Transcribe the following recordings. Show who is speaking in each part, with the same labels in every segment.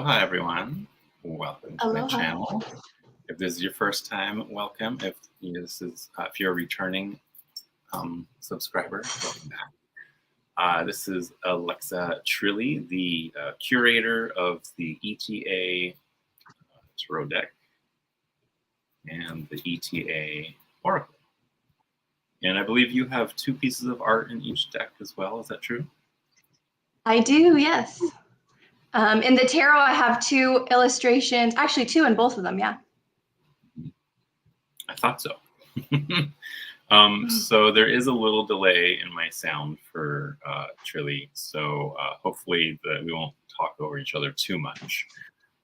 Speaker 1: Aloha, everyone. Welcome to my
Speaker 2: Aloha.
Speaker 1: channel. If this is your first time, welcome. If you're a returning subscriber, welcome back. This is Alexa Trilli, the curator of the ETA Tarot deck and the ETA Oracle. And I believe you have 2 pieces of art in each deck as well. Is that true?
Speaker 2: I do, yes. In the tarot, I have 2 illustrations, actually 2 in both of them, yeah.
Speaker 1: I thought so. So there is a little delay in my sound for Trilli, so hopefully we won't talk over each other too much.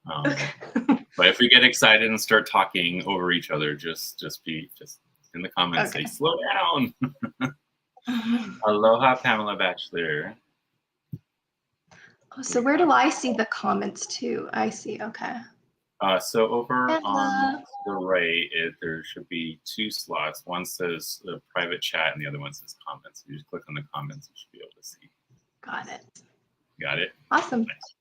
Speaker 1: But if we get excited and start talking over each other, just in the comments say slow down. Aloha, Pamela Batchelor.
Speaker 2: Oh, so where do I see the comments too? I see, okay.
Speaker 1: So over on the right, there should be 2 slots. One says private chat and the other one says comments. You just click on the comments, you should be able to see.
Speaker 2: Got it.
Speaker 1: Got it?
Speaker 2: Awesome.
Speaker 1: Nice.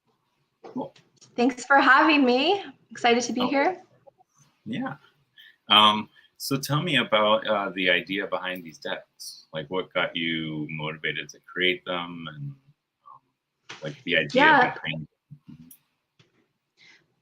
Speaker 1: Cool.
Speaker 2: Thanks for having me. Excited to be here.
Speaker 1: Yeah. So tell me about the idea behind these decks. Like what got you motivated to create them and like the idea behind them.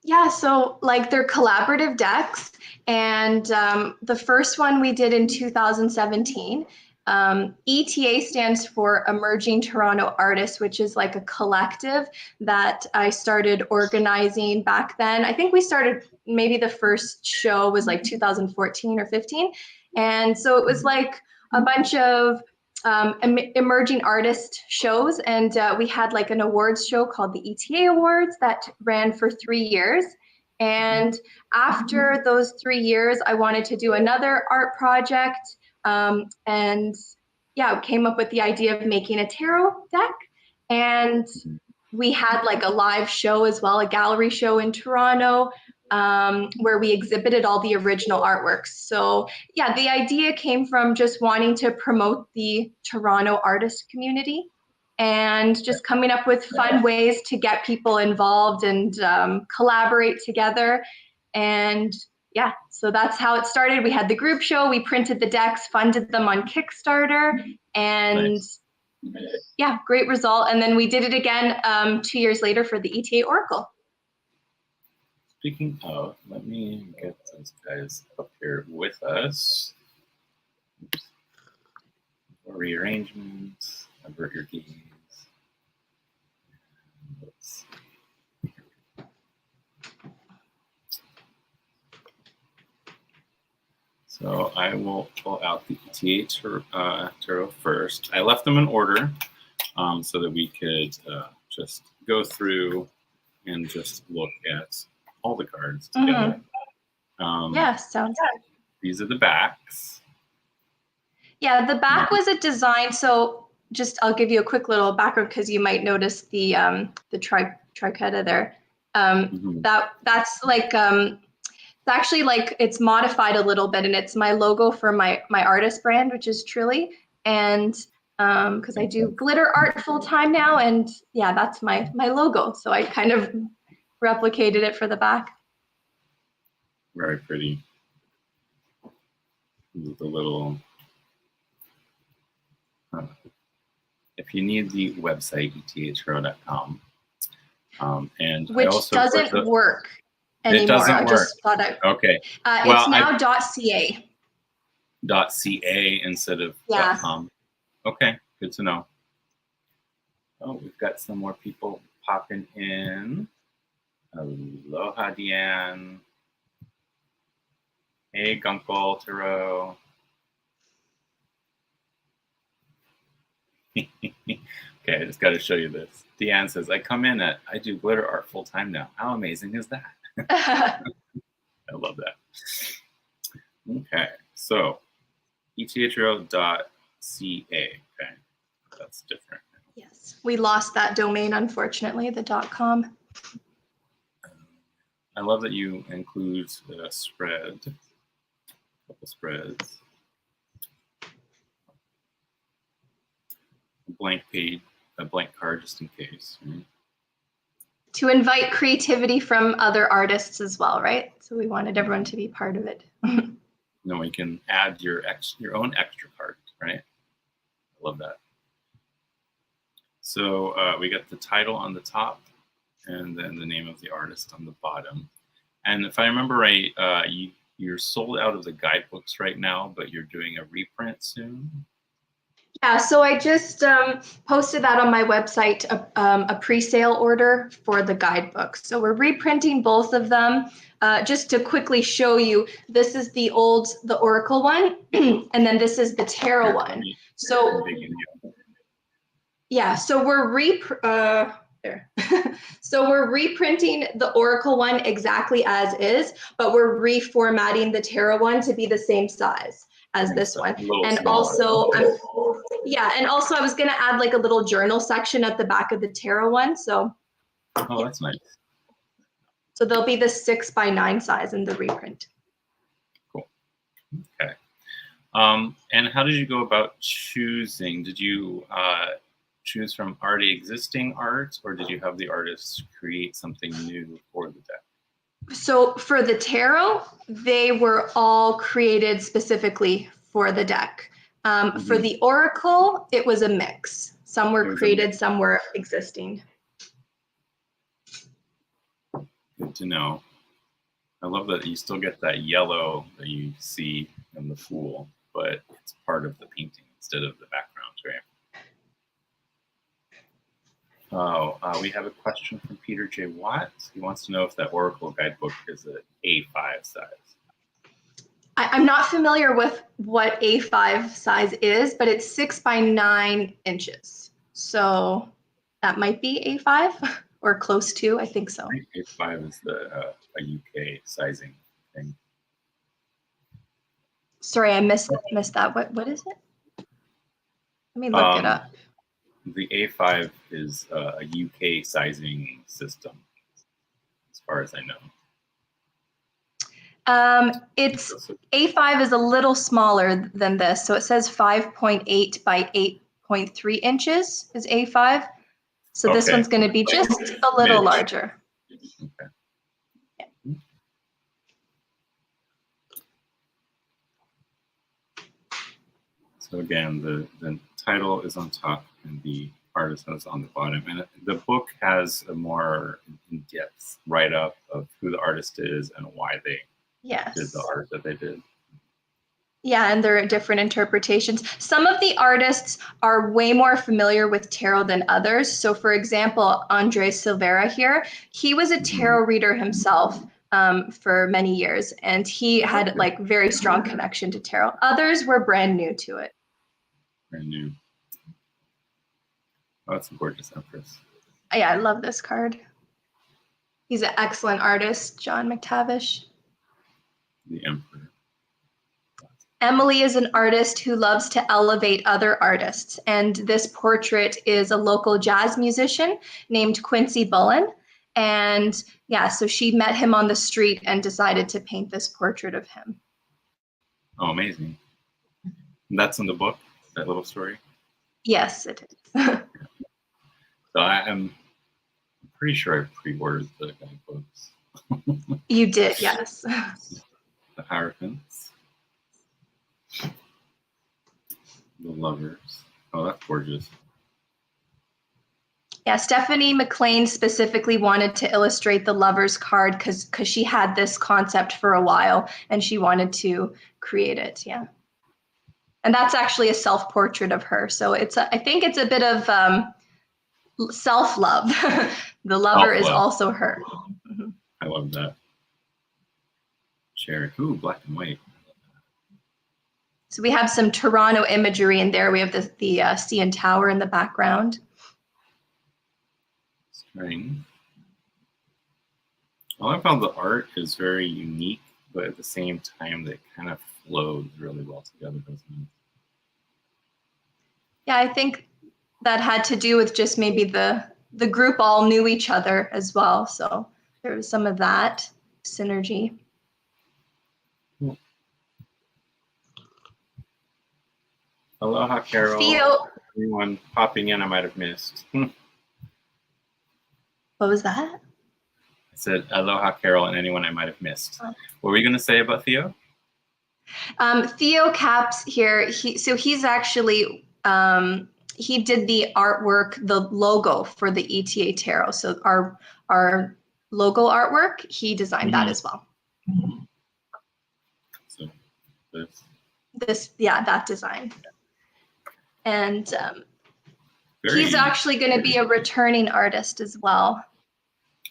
Speaker 2: Yeah, so like they're collaborative decks, and the first one we did in 2017. ETA stands for Emerging Toronto Artists, which is like a collective that I started organizing back then. I think we started, maybe the first show was like 2014 or 15. And so it was like a bunch of emerging artist shows, and we had like an awards show called the ETA Awards that ran for 3 years. And after those 3 years, I wanted to do another art project, and yeah, came up with the idea of making a tarot deck. And we had like a live show as well, a gallery show in Toronto, where we exhibited all the original artworks. So yeah, the idea came from just wanting to promote the Toronto artist community and just coming up with fun ways to get people involved and collaborate together. And yeah, so that's how it started. We had the group show, we printed the decks, funded them on Kickstarter, and yeah, great result. And then we did it again 2 years later for the ETA Oracle.
Speaker 1: Speaking of, let me get those guys up here with us. Oops. Rearrangements, avert your gaze. Let's see. So I will pull out the ETA Tarot first. I left them in order so that we could just go through and just look at all the cards together.
Speaker 2: Yeah, sounds good.
Speaker 1: These are the backs.
Speaker 2: Yeah, the back was a design. So just I'll give you a quick little background because you might notice the triqueta there. That's like it's actually like it's modified a little bit, and it's my logo for my artist brand, which is Trilli. And because I do glitter art full time now, and yeah, that's my logo. So I kind of replicated it for the back.
Speaker 1: Very pretty. The little. If you need the website, etatarot.com. And
Speaker 2: which doesn't work anymore.
Speaker 1: It doesn't work.
Speaker 2: Just thought
Speaker 1: okay.
Speaker 2: It's now .ca.
Speaker 1: .ca instead of .com. Okay, good to know. Oh, we've got some more people popping in. Aloha, Deanne. Hey, Gunkle Tarot. Okay, I just got to show you this. Deanne says, I do glitter art full time now. How amazing is that? I love that. Okay, so etatarot.ca. Okay, that's different.
Speaker 2: Yes, we lost that domain, unfortunately, the .com.
Speaker 1: I love that you include a spread, a couple spreads, a blank page, a blank card just in case. Right?
Speaker 2: to invite creativity from other artists as well, right? So we wanted everyone to be part of it.
Speaker 1: No, you can add your own extra card, right? I love that. So we got the title on the top, and then the name of the artist on the bottom. And if I remember right, you're sold out of the guidebooks right now, but you're doing a reprint soon.
Speaker 2: Yeah, so I just posted that on my website, a pre-sale order for the guidebooks. So we're reprinting both of them. Just to quickly show you, this is the Oracle one, and then this is the Tarot one. So yeah, so we're so we're reprinting the Oracle one exactly as is, but we're reformatting the Tarot one to be the same size as this one. And also, and also I was gonna add like a little journal section at the back of the Tarot one. So
Speaker 1: that's nice.
Speaker 2: So they'll be the 6x9 size in the reprint.
Speaker 1: Cool. Okay. And how did you go about choosing? Did you choose from already existing art, or did you have the artists create something new for the deck?
Speaker 2: So for the Tarot, they were all created specifically for the deck. For the Oracle, it was a mix. Some were created, some were existing.
Speaker 1: Good to know. I love that you still get that yellow that you see in the pool, but it's part of the painting instead of the background, right? Oh, we have a question from Peter J. Watt. He wants to know if that Oracle guidebook is an A5 size.
Speaker 2: I'm not familiar with what A5 size is, but it's 6x9 inches. So that might be A5 or close to, I think so.
Speaker 1: I think A5 is a UK sizing thing.
Speaker 2: Sorry, I missed that. What is it? Let me look it up.
Speaker 1: The A5 is a UK sizing system, as far as I know.
Speaker 2: It's A5 is a little smaller than this. So it says 5.8 by 8.3 inches is A5. So this one's going to be just a little larger.
Speaker 1: Okay.
Speaker 2: Yeah.
Speaker 1: So again, the title is on top and the artist is on the bottom. And the book has a more in-depth write-up of who the artist is and why they did the art that they did.
Speaker 2: Yeah, and there are different interpretations. Some of the artists are way more familiar with tarot than others. So for example, Andres Silveira here, he was a tarot reader himself for many years, and he had like very strong connection to tarot. Others were brand new to it.
Speaker 1: Brand new. Oh, that's a gorgeous Empress.
Speaker 2: Yeah, I love this card. He's an excellent artist, John McTavish.
Speaker 1: The Emperor.
Speaker 2: Emily is an artist who loves to elevate other artists, and this portrait is a local jazz musician named Quincy Bullen. And yeah, so she met him on the street and decided to paint this portrait of him.
Speaker 1: Oh, amazing. And that's in the book, that little story?
Speaker 2: Yes, it is.
Speaker 1: So I'm pretty sure I pre-ordered the guidebooks.
Speaker 2: You did, yes.
Speaker 1: The Hierophants. The Lovers. Oh, that's gorgeous.
Speaker 2: Yeah, Stephanie McLean specifically wanted to illustrate the Lovers card because she had this concept for a while and she wanted to create it, yeah. And that's actually a self-portrait of her. So I think it's a bit of self-love. The lover is also her.
Speaker 1: I love that. Cherry. Ooh, black and white.
Speaker 2: So we have some Toronto imagery in there. We have the CN Tower in the background.
Speaker 1: String. Well, I found the art is very unique, but at the same time, they kind of flows really well together, doesn't it?
Speaker 2: Yeah, I think that had to do with just maybe the group all knew each other as well. So there was some of that synergy.
Speaker 1: Cool. Aloha, Carol. Anyone popping in I might have missed.
Speaker 2: What was that?
Speaker 1: said aloha, Carol, and anyone I might have missed. What were you going to say about Theo?
Speaker 2: Theo Caps here. He's actually he did the artwork, the logo for the ETA Tarot. So our logo artwork, he designed that as well.
Speaker 1: So
Speaker 2: that design. And he's actually going to be a returning artist as well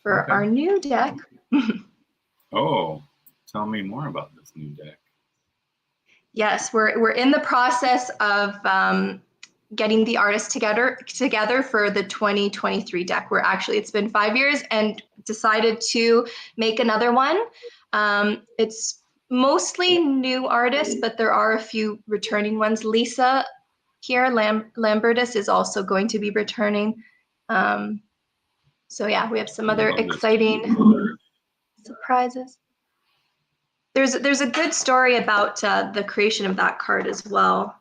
Speaker 2: for our new deck.
Speaker 1: Oh, tell me more about this new deck.
Speaker 2: Yes, we're in the process of getting the artists together for the 2023 deck. It's been 5 years and decided to make another one. It's mostly new artists, but there are a few returning ones. Lisa here, Lambertus, is also going to be returning. So yeah, we have some other exciting surprises. There's a good story about the creation of that card as well.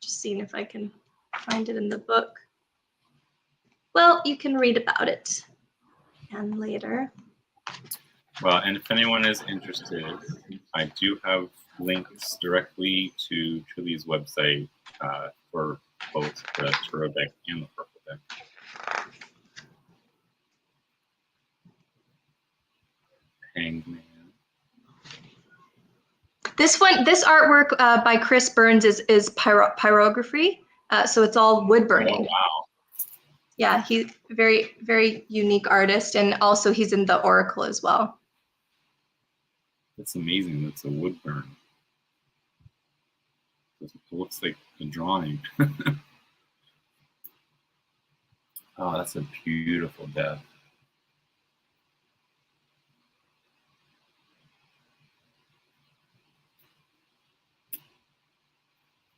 Speaker 2: Just seeing if I can find it in the book. Well, you can read about it and later.
Speaker 1: Well, and if anyone is interested, I do have links directly to Trilli's website for both the tarot deck and the purple deck. Hangman.
Speaker 2: This artwork by Chris Burns is pyrography, so it's all wood burning.
Speaker 1: Oh, wow.
Speaker 2: Yeah, he's a very, very unique artist, and also he's in the Oracle as well.
Speaker 1: That's amazing. That's a wood burn. It looks like a drawing. Oh, that's a beautiful death.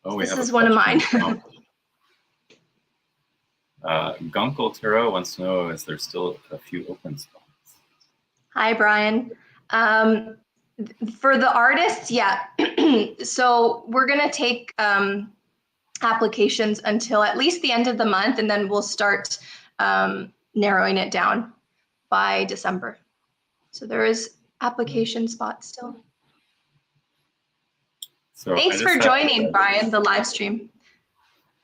Speaker 1: Oh,
Speaker 2: this is one of mine.
Speaker 1: Gunkel Tarot wants to know, is there still a few open spots?
Speaker 2: Hi, Brian. For the artists, yeah. So we're going to take applications until at least the end of the month, and then we'll start narrowing it down by December. So there is application spots still. So thanks for joining, Brian, the live stream.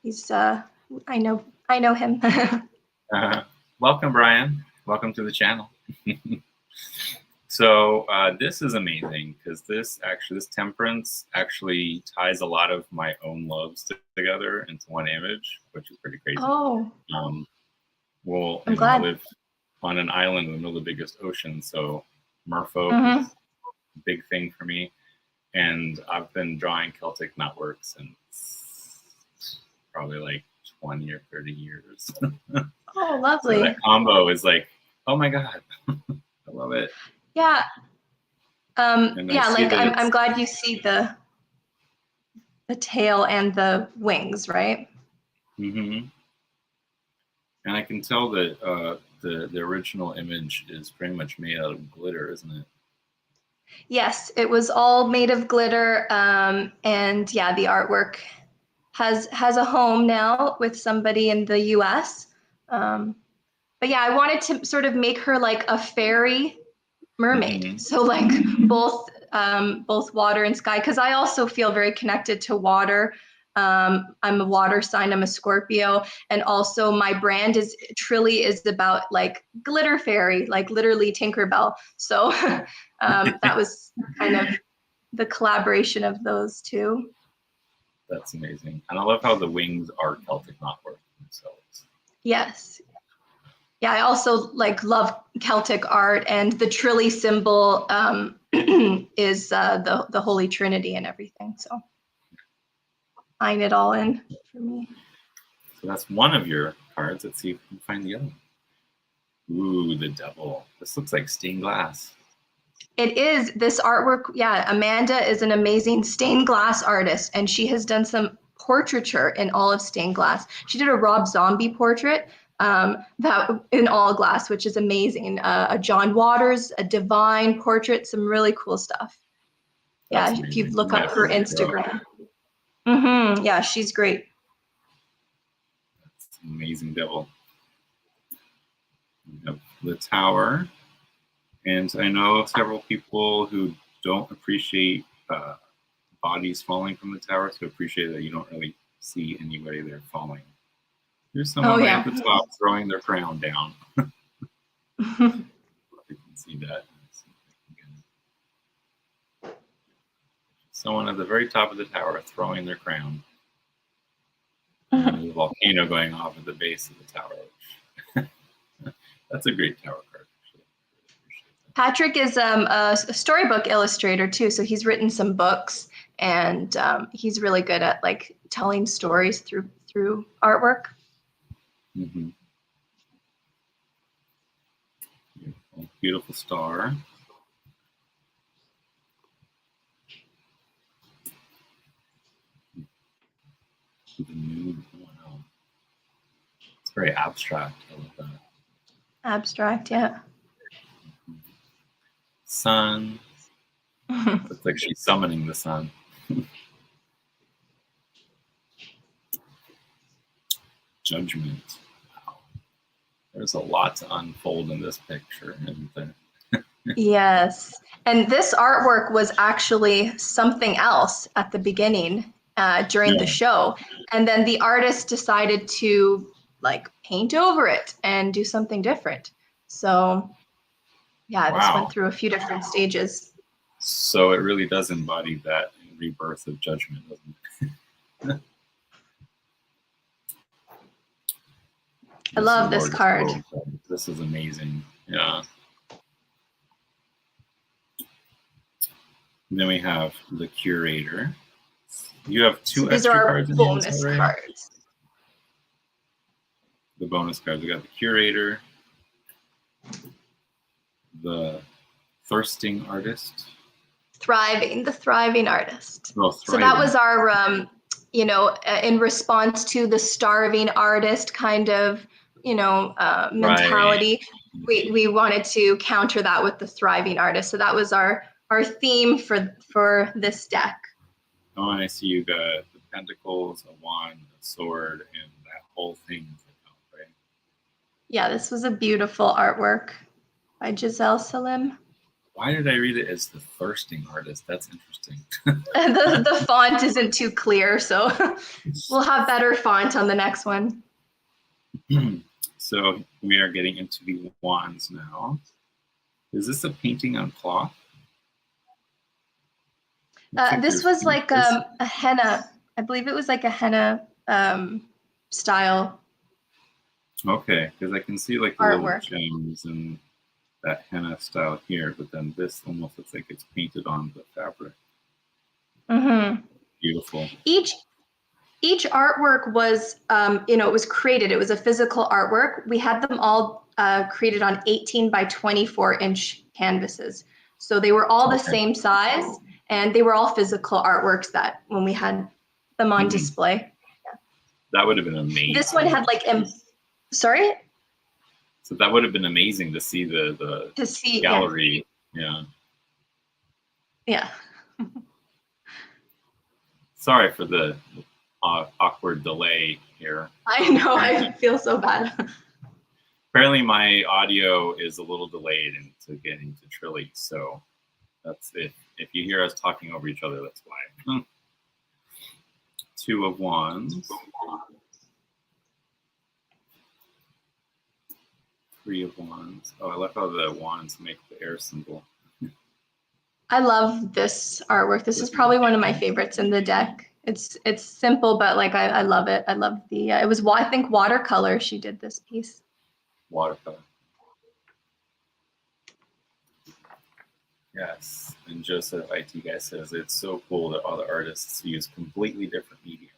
Speaker 2: He's I know him.
Speaker 1: Welcome, Brian. Welcome to the channel. So this is amazing because this temperance actually ties a lot of my own loves together into one image, which is pretty crazy.
Speaker 2: Oh.
Speaker 1: Well, I live on an island in the middle of the biggest ocean, so merfolk is a big thing for me. And I've been drawing Celtic knotwork since probably like 20 or 30 years.
Speaker 2: Oh, lovely.
Speaker 1: So that combo is like, oh my God, I love it.
Speaker 2: Yeah. Yeah, like I'm glad you see the tail and the wings, right?
Speaker 1: Mm-hmm. And I can tell that the original image is pretty much made out of glitter, isn't it?
Speaker 2: Yes, it was all made of glitter, and yeah, the artwork has a home now with somebody in the US. But yeah, I wanted to sort of make her like a fairy mermaid, so like both water and sky, because I also feel very connected to water. I'm a water sign, I'm a Scorpio, and also my brand is Trilli is about like glitter fairy, like literally Tinkerbell. So that was kind of the collaboration of those two.
Speaker 1: That's amazing. And I love how the wings are Celtic knotwork themselves.
Speaker 2: Yes. Yeah, I also like love Celtic art, and the Trilli symbol is the Holy Trinity and everything. So tying it all in for me.
Speaker 1: So that's one of your cards. Let's see if we can find the other one. Ooh, the devil. This looks like stained glass.
Speaker 2: It is. This artwork, yeah, Amanda is an amazing stained glass artist, and she has done some portraiture in all of stained glass. She did a Rob Zombie portrait that in all glass, which is amazing. A John Waters, a Divine portrait, some really cool stuff. That's amazing. If you look up her Instagram. Yeah, she's great.
Speaker 1: That's an amazing devil. We have the tower. And I know several people who don't appreciate bodies falling from the tower, so appreciate that you don't really see anybody there falling. There's someone right at the top throwing their crown down. You can see that. Someone at the very top of the tower throwing their crown. And there's a volcano going off at the base of the tower. That's a great tower card.
Speaker 2: Patrick is a storybook illustrator too, so he's written some books, and he's really good at like telling stories through artwork.
Speaker 1: Mm-hmm. Beautiful, beautiful star. The moon. Wow. It's very abstract. I love that.
Speaker 2: Abstract, yeah.
Speaker 1: Sun. Looks like she's summoning the sun. Judgment. Wow. There's a lot to unfold in this picture, isn't there?
Speaker 2: Yes. And this artwork was actually something else at the beginning during the show. And then the artist decided to like paint over it and do something different. So yeah, this went through a few different stages.
Speaker 1: So it really does embody that rebirth of judgment, doesn't it?
Speaker 2: I love this card.
Speaker 1: This is amazing. Yeah. And then we have the curator. You have two
Speaker 2: These
Speaker 1: extra
Speaker 2: are our
Speaker 1: cards.
Speaker 2: bonus cards.
Speaker 1: The bonus cards. We got the curator, the thirsting artist.
Speaker 2: The thriving artist.
Speaker 1: Oh,
Speaker 2: so that was our, in response to the starving artist kind of, mentality. Right. We wanted to counter that with the thriving artist. So that was our theme for this deck.
Speaker 1: Oh, and I see you got the pentacles, a wand, a sword, and that whole thing. Right?
Speaker 2: Yeah, this was a beautiful artwork by Giselle Salim.
Speaker 1: Why did I read it as the thirsting artist? That's interesting.
Speaker 2: the font isn't too clear, so we'll have better font on the next one.
Speaker 1: So we are getting into the wands now. Is this a painting on cloth?
Speaker 2: This was like a henna. I believe it was like a henna style.
Speaker 1: Okay, because I can see like the
Speaker 2: artwork.
Speaker 1: Little gems and that henna style here, but then this almost looks like it's painted on the fabric.
Speaker 2: Mm-hmm.
Speaker 1: Beautiful.
Speaker 2: Each artwork was, it was created. It was a physical artwork. We had them all created on 18 by 24 inch canvases. So they were all the same size, and they were all physical artworks that when we had them on display. Yeah.
Speaker 1: That would have been amazing.
Speaker 2: This one had like, sorry?
Speaker 1: So that would have been amazing to see the gallery. Yeah.
Speaker 2: Yeah.
Speaker 1: Sorry for the awkward delay here.
Speaker 2: I know, I feel so bad.
Speaker 1: Apparently my audio is a little delayed into getting to Trilli, so that's it. If you hear us talking over each other, that's why. Two of Wands. Three of Wands. Oh, I love how the wands make the air symbol.
Speaker 2: I love this artwork. This is probably one of my favorites in the deck. It's simple, but like I love it. I love the it was I think watercolor she did this piece.
Speaker 1: Watercolor. Yes, and Joseph IT Guy says it's so cool that all the artists use completely different mediums.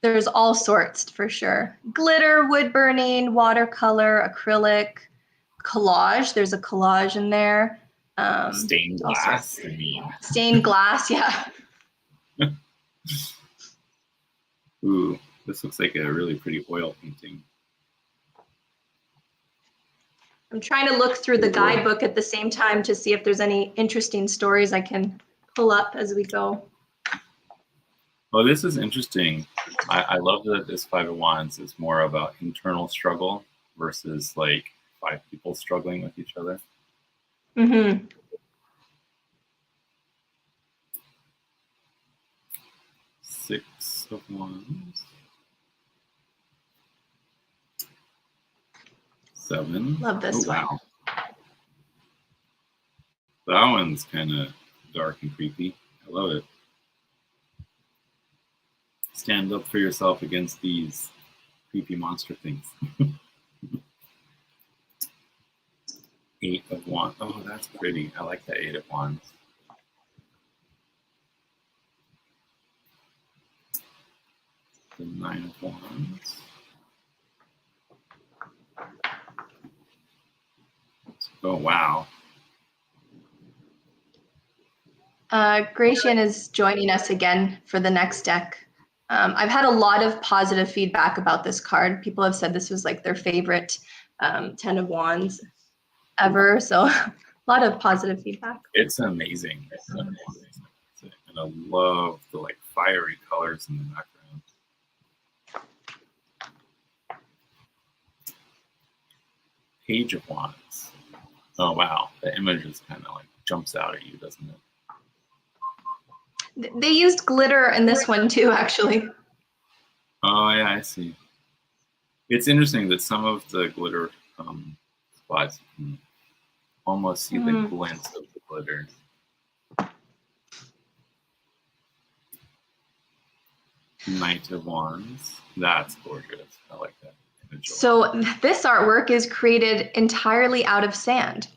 Speaker 2: There's all sorts for sure. Glitter, wood burning, watercolor, acrylic, collage. There's a collage in there.
Speaker 1: Stained glass.
Speaker 2: Stained glass, yeah.
Speaker 1: Ooh, this looks like a really pretty oil painting.
Speaker 2: I'm trying to look through the guidebook at the same time to see if there's any interesting stories I can pull up as we go.
Speaker 1: Oh, this is interesting. I love that this Five of Wands is more about internal struggle versus like 5 people struggling with each other.
Speaker 2: Mm-hmm.
Speaker 1: 6 of Wands. 7.
Speaker 2: Love this one.
Speaker 1: Wow. That one's kind of dark and creepy. I love it. Stand up for yourself against these creepy monster things. 8 of Wands. Oh, that's pretty. I like that 8 of Wands. The 9 of Wands. Oh, wow.
Speaker 2: Gratian is joining us again for the next deck. I've had a lot of positive feedback about this card. People have said this was like their favorite 10 of Wands ever. So a lot of positive feedback.
Speaker 1: It's amazing. And I love the like fiery colors in the background. Page of Wands. Oh, wow. The image is kind of like jumps out at you, doesn't it?
Speaker 2: They used glitter in this one too, actually.
Speaker 1: Oh, yeah, I see. It's interesting that some of the glitter spots, you can almost see the glint of the glitter. Knight of Wands. That's gorgeous. I like that image.
Speaker 2: So this artwork is created entirely out of sand.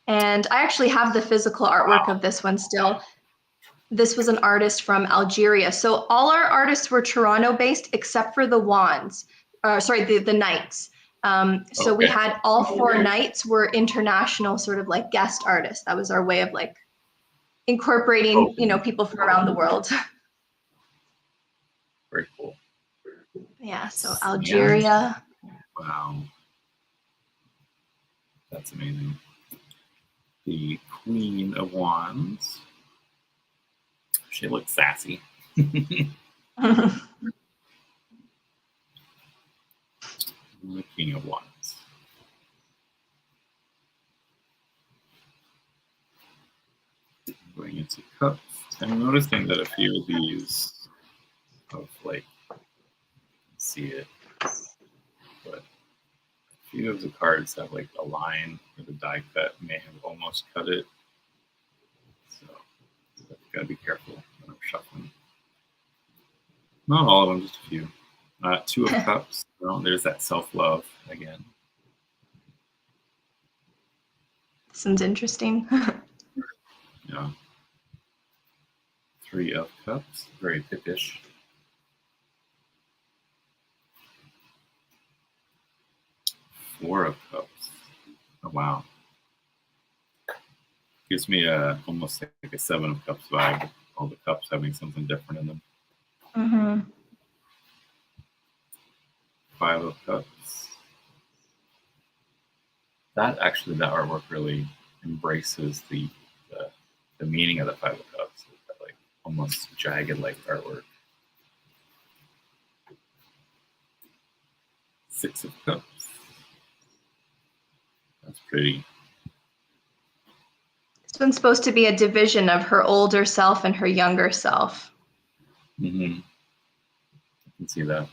Speaker 2: And I actually have the physical artwork of this one still. This was an artist from Algeria. So all our artists were Toronto based except for the wands, the knights. So we had all 4 knights were international sort of like guest artists. That was our way of like incorporating, people from around the world.
Speaker 1: Very cool.
Speaker 2: Yeah, so Algeria.
Speaker 1: Wow. That's amazing. The Queen of Wands. She looks sassy. The King of Wands. Going into cups. I'm noticing that a few of these of like, see it, but a few of the cards have like a line where the die cut may have almost cut it. So I've got to be careful when I'm shuffling. Not all of them, just a few. 2 of Cups. Well, there's that self-love again.
Speaker 2: Sounds interesting.
Speaker 1: Yeah. 3 of Cups. Very pippish. 4 of Cups. Oh, wow. Gives me almost like a 7 of Cups vibe. All the cups having something different in them. 5 of Cups. That artwork really embraces the meaning of the 5 of Cups. That like almost jagged like artwork. 6 of Cups. That's pretty.
Speaker 2: This one's supposed to be a division of her older self and her younger self.
Speaker 1: Mm-hmm. I can see that.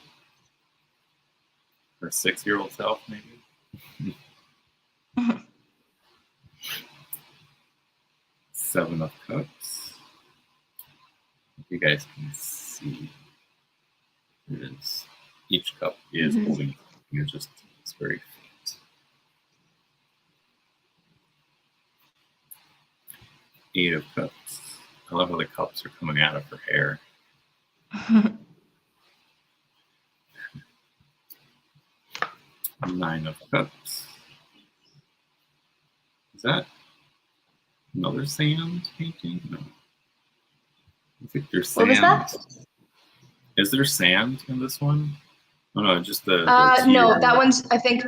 Speaker 1: Her 6-year-old self, maybe. 7 of Cups. If you guys can see, each cup is holding something. It's very faint. 8 of Cups. I love how the cups are coming out of her hair. 9 of Cups. Is that another sand painting? No. I think there's sand.
Speaker 2: What was that?
Speaker 1: Is there sand in this one? Oh no, just the
Speaker 2: no, that one's, I think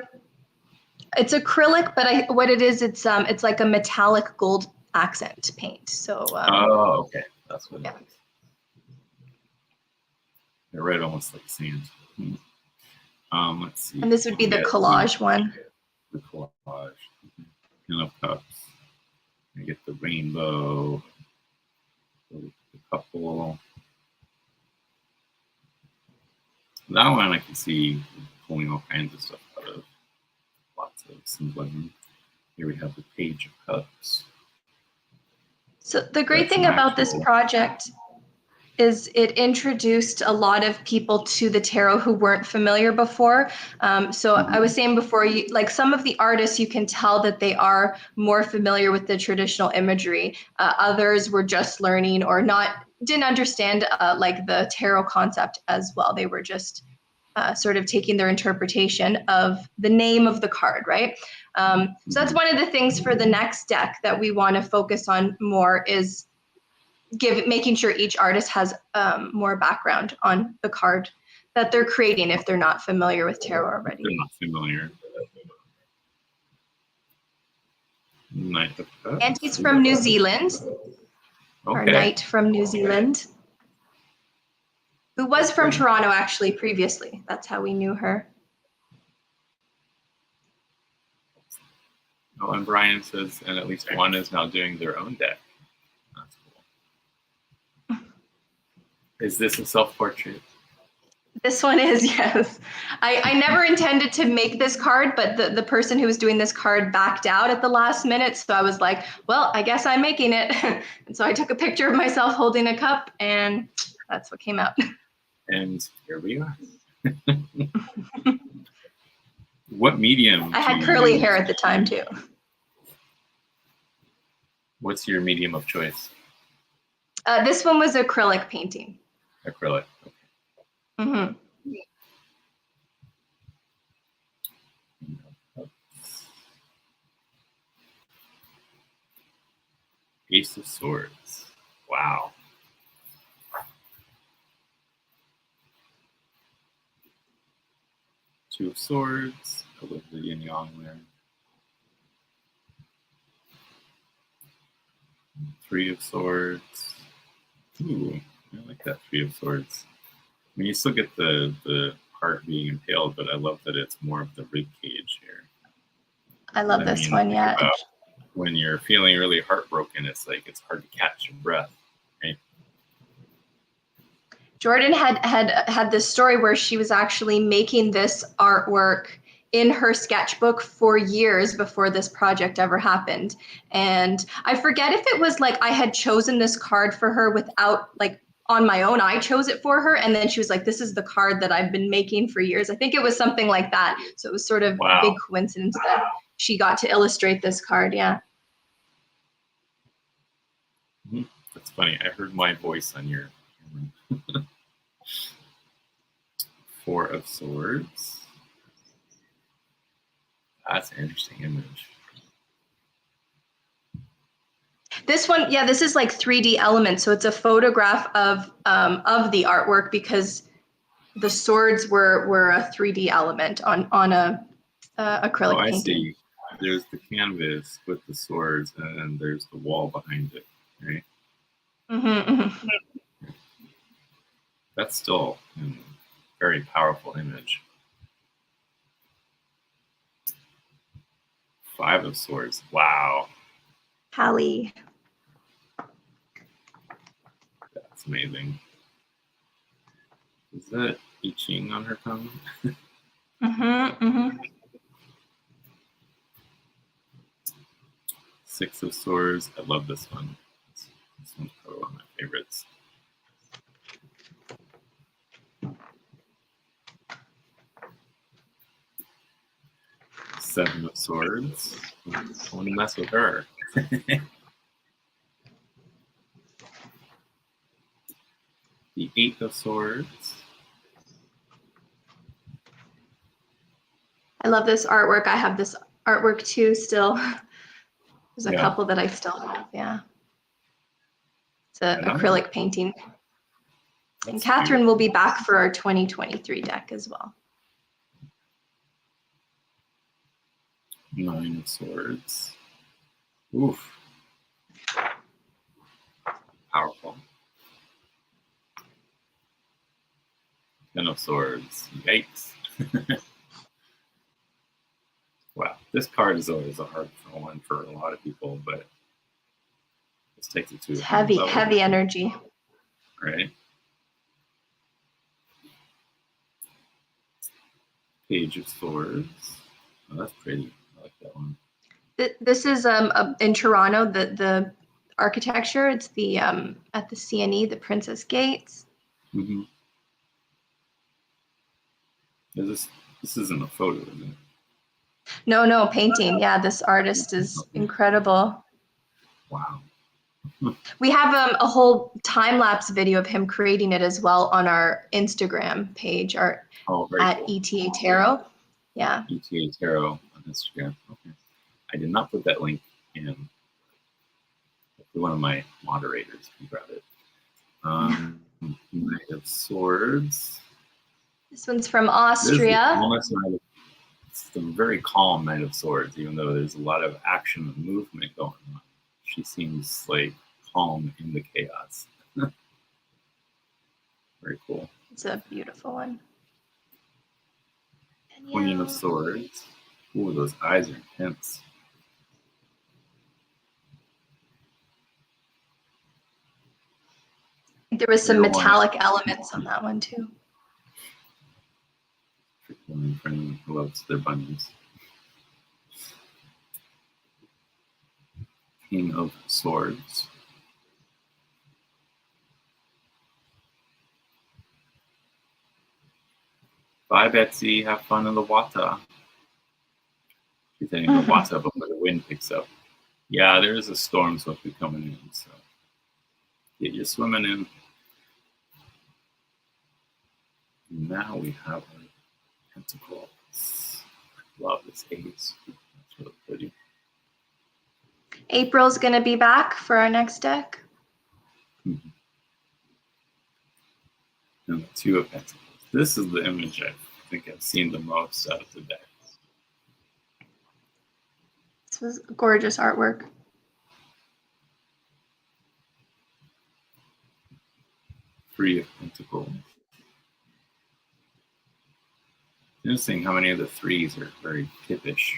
Speaker 2: it's acrylic, but what it is, it's like a metallic gold accent paint. So
Speaker 1: oh, okay. That's what it is. They're red, almost like sand. Let's see.
Speaker 2: And this would be the collage one.
Speaker 1: The collage. Ten of Cups. You get the rainbow. The couple. That one I can see pulling all kinds of stuff out of. Lots of symbolism. Here we have the Page of Cups.
Speaker 2: So the great thing about this project is it introduced a lot of people to the tarot who weren't familiar before. So I was saying before, like some of the artists, you can tell that they are more familiar with the traditional imagery. Others were just learning or didn't understand like the tarot concept as well. They were just sort of taking their interpretation of the name of the card, right? So that's one of the things for the next deck that we want to focus on more is making sure each artist has more background on the card that they're creating if they're not familiar with tarot already.
Speaker 1: They're not familiar. Knight of Cups.
Speaker 2: And he's from New Zealand.
Speaker 1: Okay.
Speaker 2: Our knight from New Zealand, who was from Toronto actually previously. That's how we knew her.
Speaker 1: Oh, and Brian says, and at least one is now doing their own deck. That's cool. Is this a self-portrait?
Speaker 2: This one is, yes. I never intended to make this card, but the person who was doing this card backed out at the last minute. So I was like, well, I guess I'm making it. And so I took a picture of myself holding a cup, and that's what came out.
Speaker 1: And here we are. What medium?
Speaker 2: I had curly hair at the time, too.
Speaker 1: What's your medium of choice?
Speaker 2: This one was acrylic painting.
Speaker 1: Acrylic. Okay.
Speaker 2: Mm-hmm.
Speaker 1: Ace of Swords. Wow. Two of Swords. I love the yin yang there. Three of Swords. Ooh, I like that Three of Swords. I mean, you still get the heart being impaled, but I love that it's more of the rib cage here.
Speaker 2: I love this one, yeah.
Speaker 1: When you're feeling really heartbroken, it's like it's hard to catch your breath, right?
Speaker 2: Jordan had this story where she was actually making this artwork in her sketchbook for years before this project ever happened. And I forget if it was like I had chosen this card for her without, like, on my own, I chose it for her. And then she was like, this is the card that I've been making for years. I think it was something like that. So it was sort of a big coincidence that she got to illustrate this card, yeah.
Speaker 1: That's funny. I heard my voice on your Four of Swords. That's an interesting image.
Speaker 2: This one, yeah, this is like 3D elements. So it's a photograph of the artwork because the swords were a 3D element on a acrylic painting. I see.
Speaker 1: There's the canvas with the swords, and there's the wall behind it, right?
Speaker 2: Mm-hmm.
Speaker 1: That's still a very powerful image. Five of Swords. Wow.
Speaker 2: Hallie.
Speaker 1: That's amazing. Is that I Ching on her tongue? Six of Swords. I love this one. This one's probably one of my favorites. Seven of Swords. I want to mess with her. The Eight of Swords.
Speaker 2: I love this artwork. I have this artwork too still. There's a couple that I still have, yeah. It's an acrylic painting. And Catherine will be back for our 2023 deck as well.
Speaker 1: Nine of Swords. Oof. Powerful. Ten of Swords. Yikes. Wow, this card is always a hard one for a lot of people, but this takes it to
Speaker 2: It's
Speaker 1: a whole
Speaker 2: heavy,
Speaker 1: level,
Speaker 2: heavy energy.
Speaker 1: right? Page of Swords. Oh, that's pretty. I like that one.
Speaker 2: This is in Toronto, the architecture. It's the at the CNE, the Princess Gates.
Speaker 1: Mm-hmm. This isn't a photo, is it?
Speaker 2: No, painting. Yeah, this artist is incredible.
Speaker 1: Wow.
Speaker 2: We have a whole time-lapse video of him creating it as well on our Instagram page, or at
Speaker 1: Cool.
Speaker 2: ETA Tarot. Yeah.
Speaker 1: ETA Tarot on Instagram. Okay. I did not put that link in. One of my moderators can grab it. Knight of Swords.
Speaker 2: This one's from Austria.
Speaker 1: It's a very calm Knight of Swords, even though there's a lot of action and movement going on. She seems like calm in the chaos. Very cool.
Speaker 2: It's a beautiful one.
Speaker 1: Queen of Swords. Ooh, those eyes are intense.
Speaker 2: There was some metallic elements on that one too.
Speaker 1: My friend loves their bunnies. King of Swords. Bye, Betsy. Have fun in the water. She's heading to the water before the wind picks up. Yeah, there is a storm supposed to be coming in, so get your swimming in. Now we have our pentacles. I love this ace. That's really pretty.
Speaker 2: April's going to be back for our next deck.
Speaker 1: Mm-hmm. And the Two of Pentacles. This is the image I think I've seen the most out of the deck.
Speaker 2: This was gorgeous artwork.
Speaker 1: Three of Pentacles. Interesting how many of the threes are very kippish.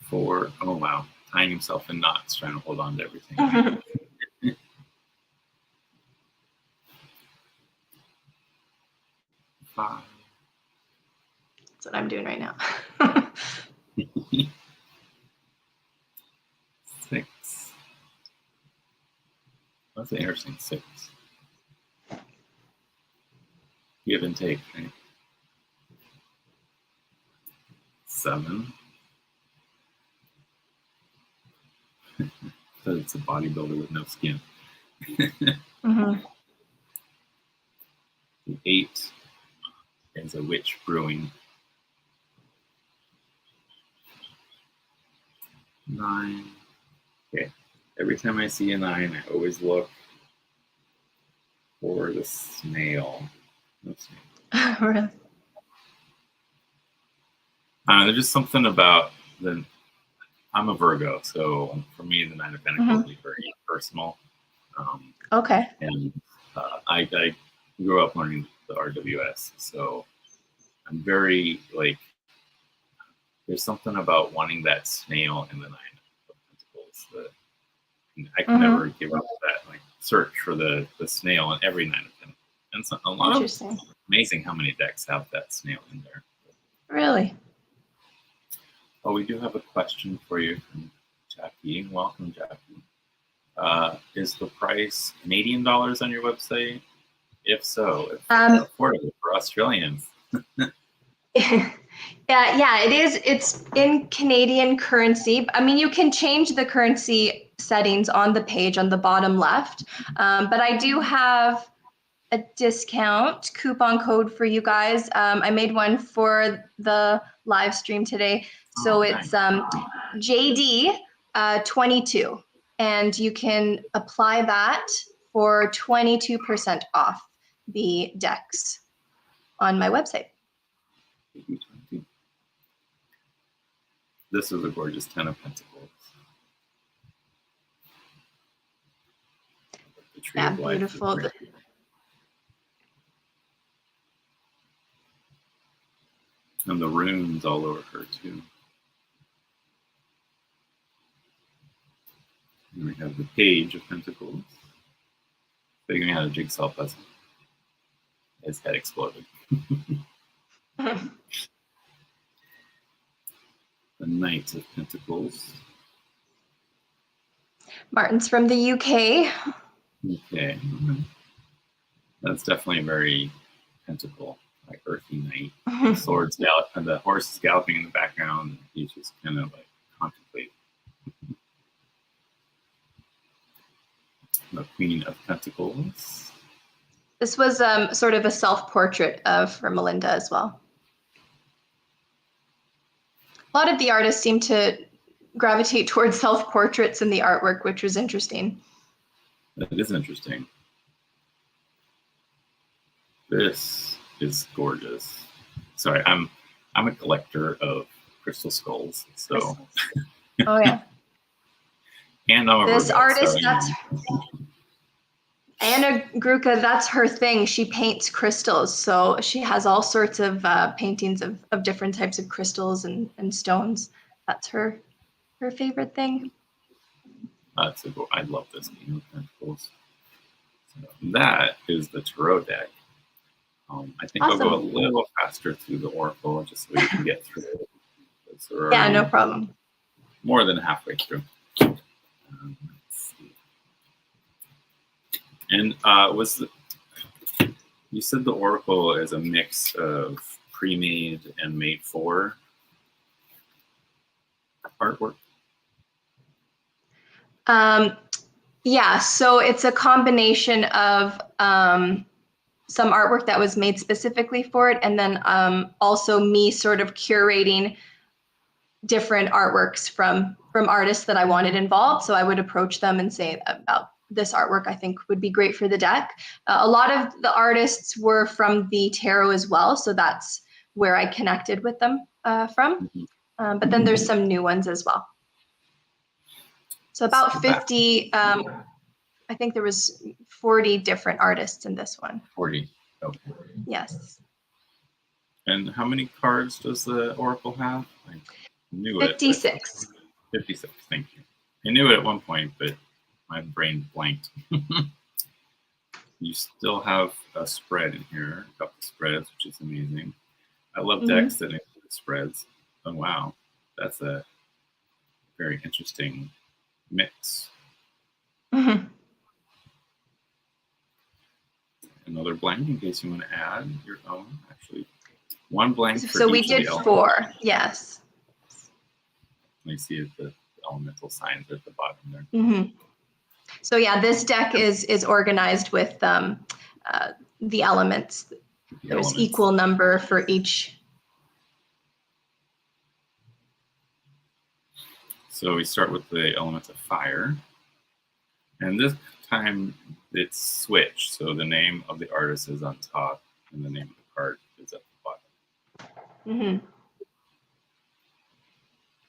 Speaker 1: Four. Oh wow, tying himself in knots, trying to hold on to everything. Five.
Speaker 2: That's what I'm doing right now.
Speaker 1: 6. That's an interesting 6. Give and take, right? 7. So it's a bodybuilder with no skin.
Speaker 2: Mm-hmm.
Speaker 1: 8 is a witch brewing. 9. Okay. Every time I see a 9, I always look for the snail. No snail.
Speaker 2: Really?
Speaker 1: There's just something about the. I'm a Virgo, so for me, the 9 of Pentacles is very personal.
Speaker 2: Okay.
Speaker 1: And I grew up learning the RWS, so I'm very like. There's something about wanting that snail in the 9 of Pentacles that I can never give up that like search for the snail in every 9 of Pentacles. And so a lot of amazing how many decks have that snail in there.
Speaker 2: Really?
Speaker 1: Oh, we do have a question for you from Jackie. Welcome, Jackie. Is the price Canadian dollars on your website? If so, if it's affordable for Australians.
Speaker 2: Yeah, it is. It's in Canadian currency. I mean, you can change the currency settings on the page on the bottom left, but I do have a discount coupon code for you guys. I made one for the live stream today. So it's JD 22, and you can apply that for 22% off the decks on my website.
Speaker 1: This is a gorgeous 10 of Pentacles.
Speaker 2: Yeah, beautiful.
Speaker 1: And the runes all over her too. And we have the Page of Pentacles. Figuring out a jigsaw puzzle. His head exploded. The Knight of Pentacles.
Speaker 2: Martin's from the UK.
Speaker 1: Okay. That's definitely a very pentacle, like earthy knight. The swords gallop and the horse is galloping in the background. And he's just kind of like contemplating. The Queen of Pentacles.
Speaker 2: This was sort of a self-portrait for Melinda as well. A lot of the artists seem to gravitate towards self-portraits in the artwork, which was interesting.
Speaker 1: That is interesting. This is gorgeous. Sorry, I'm a collector of crystal skulls, so.
Speaker 2: Oh yeah.
Speaker 1: And I'm a
Speaker 2: this
Speaker 1: robot,
Speaker 2: artist,
Speaker 1: so,
Speaker 2: that's Anna Gruca, that's her thing. She paints crystals, so she has all sorts of paintings of different types of crystals and stones. That's her favorite thing.
Speaker 1: That's I love this game of Pentacles. So that is the Tarot deck. I think
Speaker 2: Awesome.
Speaker 1: I'll go a little faster through the Oracle just so we can get through it. So
Speaker 2: Yeah, no problem.
Speaker 1: More than halfway through. Let's see. And you said the Oracle is a mix of pre-made and made for artwork?
Speaker 2: Yeah, so it's a combination of some artwork that was made specifically for it, and then also me sort of curating different artworks from artists that I wanted involved. So I would approach them and say about this artwork I think would be great for the deck. A lot of the artists were from the tarot as well, so that's where I connected with them from. But then there's some new ones as well. So about 50, I think there was 40 different artists in this one.
Speaker 1: 40. Okay.
Speaker 2: Yes.
Speaker 1: And how many cards does the Oracle have? I knew
Speaker 2: 56.
Speaker 1: it. 56, thank you. I knew it at one point, but my brain blanked. You still have a spread in here, a couple spreads, which is amazing. I love decks that include spreads. Oh, wow. That's a very interesting mix. Another blank in case you want to add your own. Actually, one blank for
Speaker 2: so we
Speaker 1: each of
Speaker 2: did
Speaker 1: the
Speaker 2: 4, yes.
Speaker 1: You see the elemental signs at the bottom there.
Speaker 2: So yeah, this deck is organized with the elements. There's equal number for each.
Speaker 1: So we start with the element of fire. And this time it's switched. So the name of the artist is on top and the name of the card is at the bottom.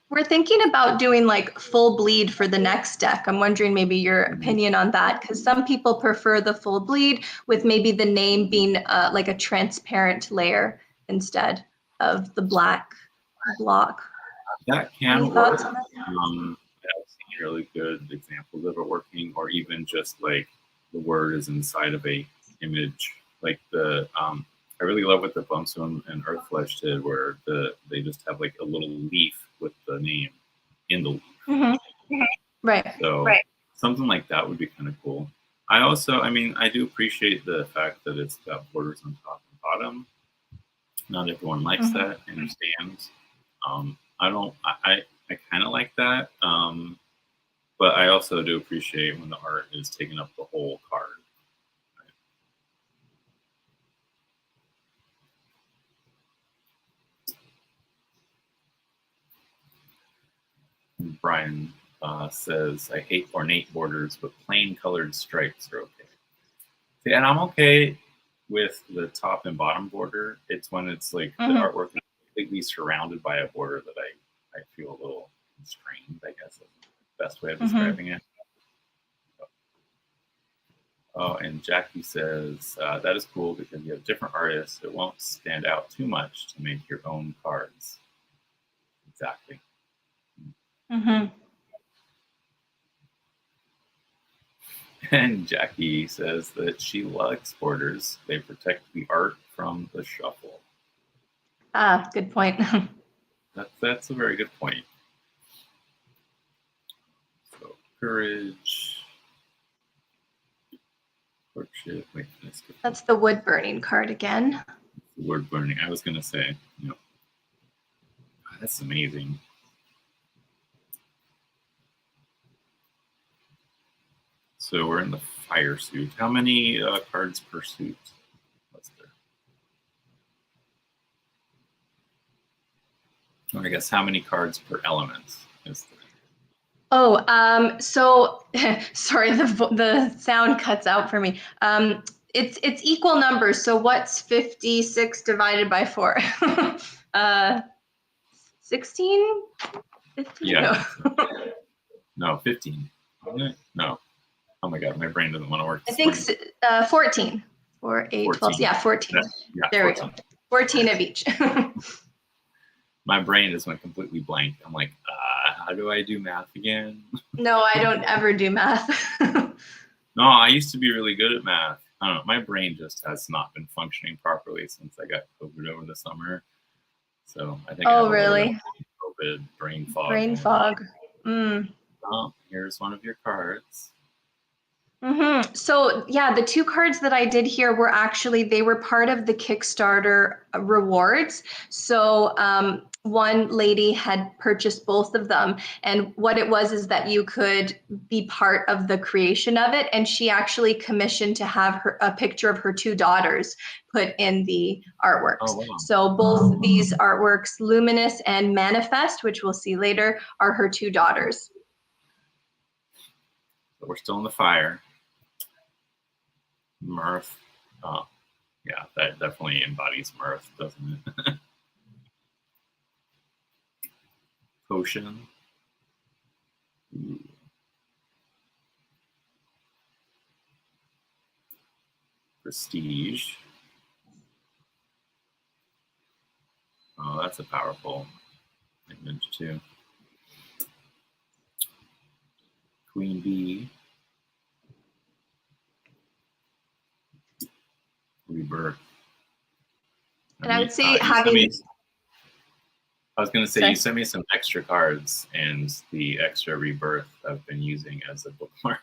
Speaker 2: We're thinking about doing like full bleed for the next deck. I'm wondering maybe your opinion on that, because some people prefer the full bleed with maybe the name being like a transparent layer instead of the black block.
Speaker 1: That can work.
Speaker 2: I've
Speaker 1: seen really good examples of it working, or even just like the word is inside of a image. Like the I really love what the Bumstone and Earthflesh did, where they just have like a little leaf with the name in the leaf.
Speaker 2: Right.
Speaker 1: So something like that would be kind of cool. I mean, I do appreciate the fact that it's got borders on top and bottom. Not everyone likes that. I understand. I kind of like that. But I also do appreciate when the art is taking up the whole card. And Brian says, I hate ornate borders, but plain colored stripes are okay. See, and I'm okay with the top and bottom border. It's when it's like the artwork is completely surrounded by a border that I feel a little constrained, I guess is the best way of describing it. Oh, and Jackie says, that is cool because you have different artists. It won't stand out too much to make your own cards. Exactly.
Speaker 2: Mm-hmm.
Speaker 1: And Jackie says that she likes borders. They protect the art from the shuffle.
Speaker 2: Ah, good point.
Speaker 1: That's a very good point. So, courage, courtship. Wait,
Speaker 2: That's the wood burning card again.
Speaker 1: Word burning. I was going to say, that's amazing. So we're in the fire suit. How many cards per suit was there? Or I guess how many cards per element is there?
Speaker 2: Oh, so sorry, the sound cuts out for me. It's equal numbers. So what's 56 divided by 4? 16? 15?
Speaker 1: Yeah.
Speaker 2: No.
Speaker 1: No, 15. No. Oh my God, my brain doesn't want to work.
Speaker 2: I think 14. 4, 8, 12. Yeah, 14.
Speaker 1: Yeah,
Speaker 2: there
Speaker 1: 14.
Speaker 2: we go. 14 of each.
Speaker 1: My brain just went completely blank. I'm like, how do I do math again?
Speaker 2: No, I don't ever do math.
Speaker 1: No, I used to be really good at math. I don't know. My brain just has not been functioning properly since I got COVID over the summer. So I think I have a little bit of COVID brain fog.
Speaker 2: Brain fog. Mm.
Speaker 1: Oh, here's one of your cards.
Speaker 2: Mm-hmm. So yeah, the 2 cards that I did here were actually, they were part of the Kickstarter rewards. So one lady had purchased both of them, and what it was is that you could be part of the creation of it, and she actually commissioned to have a picture of her 2 daughters put in the artworks.
Speaker 1: Oh, wow.
Speaker 2: So both these artworks, Luminous and Manifest, which we'll see later, are her 2 daughters.
Speaker 1: So we're still in the fire. Mirth. Oh, yeah, that definitely embodies mirth, doesn't it? Potion. Ooh. Prestige. Oh, that's a powerful image too. Queen Bee. Rebirth.
Speaker 2: And I would say having...
Speaker 1: I was going to say, you sent me some extra cards, and the extra Rebirth I've been using as a bookmark.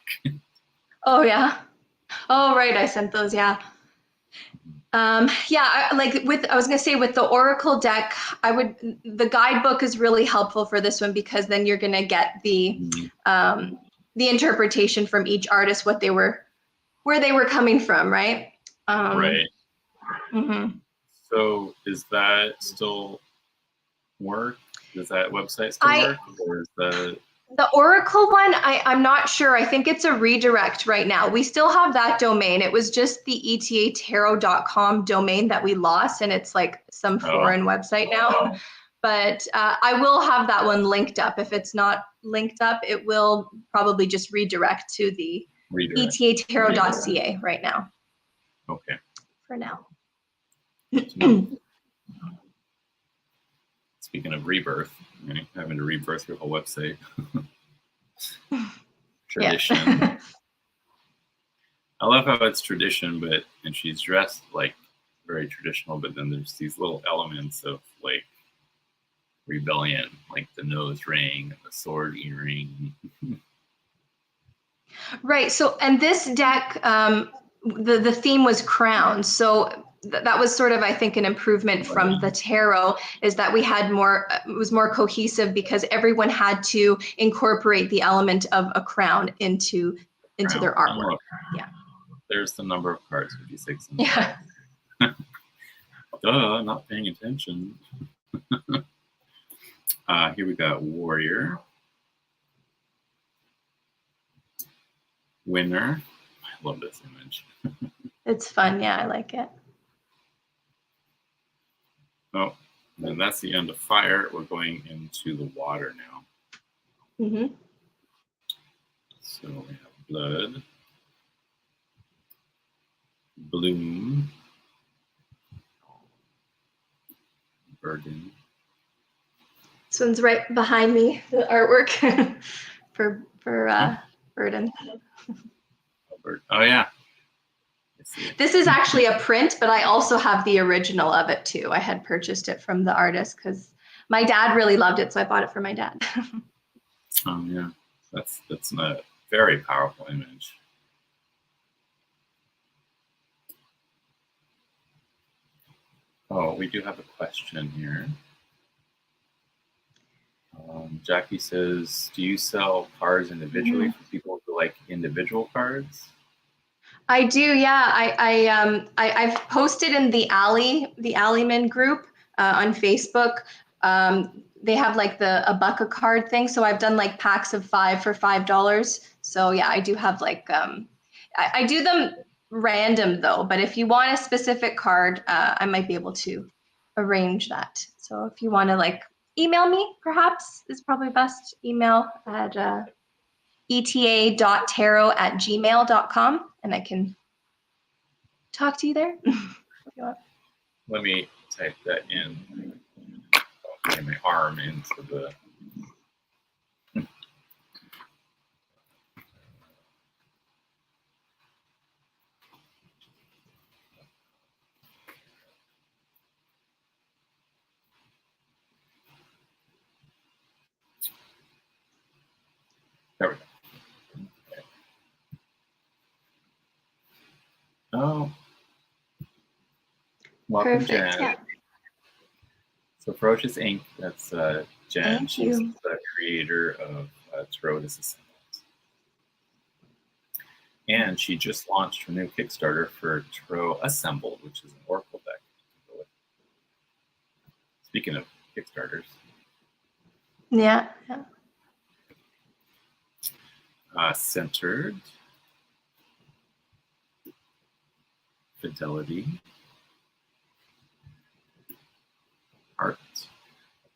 Speaker 2: Oh, yeah. Oh, right. I sent those. Yeah. Yeah. I was going to say with the Oracle deck, the guidebook is really helpful for this one, because then you're going to get the interpretation from each artist, where they were coming from. Right.
Speaker 1: Right.
Speaker 2: Mm-hmm.
Speaker 1: So is that still work? Does that website still work? Or is
Speaker 2: the Oracle one, I'm not sure. I think it's a redirect right now. We still have that domain. It was just the etatarot.com domain that we lost, and it's like some foreign website now. But I will have that one linked up. If it's not linked up, it will probably just redirect to the etatarot.ca right now.
Speaker 1: Okay.
Speaker 2: For now.
Speaker 1: Speaking of rebirth, having to rebirth your whole website. Tradition.
Speaker 2: Yeah.
Speaker 1: I love how it's tradition, and she's dressed like very traditional, but then there's these little elements of like rebellion, like the nose ring and the sword earring.
Speaker 2: Right. So, and this deck, the theme was crowns. So that was sort of, I think, an improvement from the tarot, is that we had it was more cohesive, because everyone had to incorporate the element of a crown into their artwork. Yeah.
Speaker 1: There's the number of cards, 56.
Speaker 2: Yeah.
Speaker 1: Duh, not paying attention. Here we got Warrior. Winner. I love this image.
Speaker 2: It's fun. Yeah, I like it.
Speaker 1: Oh, and that's the end of fire. We're going into the water now.
Speaker 2: Mm-hmm.
Speaker 1: So we have blood. Bloom. Burden.
Speaker 2: This one's right behind me, the artwork for Burden.
Speaker 1: Oh yeah.
Speaker 2: This is actually a print, but I also have the original of it too. I had purchased it from the artist because my dad really loved it, so I bought it for my dad.
Speaker 1: Oh yeah, that's a very powerful image. Oh, we do have a question here. Jackie says, "Do you sell cards individually for people who like individual cards?"
Speaker 2: I do, yeah. I've posted in the Alleyman group on Facebook. They have like a buck a card thing, so I've done like packs of 5 for $5. So yeah, I do have like I do them random though. But if you want a specific card, I might be able to arrange that. So if you want to like email me, perhaps is probably best email at eta.tarot@gmail.com, and I can talk to you there.
Speaker 1: Let me type that in. Get my arm into the. There we go. Okay. Oh. Welcome,
Speaker 2: Perfect.
Speaker 1: Jen.
Speaker 2: Yeah.
Speaker 1: So Ferocious Ink, that's Jen.
Speaker 2: Thank
Speaker 1: She's
Speaker 2: you.
Speaker 1: the creator of Tarot Assemblies. And she just launched her new Kickstarter for Tarot Assembled, which is an Oracle deck. Speaking of Kickstarters.
Speaker 2: Yeah.
Speaker 1: Centered. Fidelity. Art. I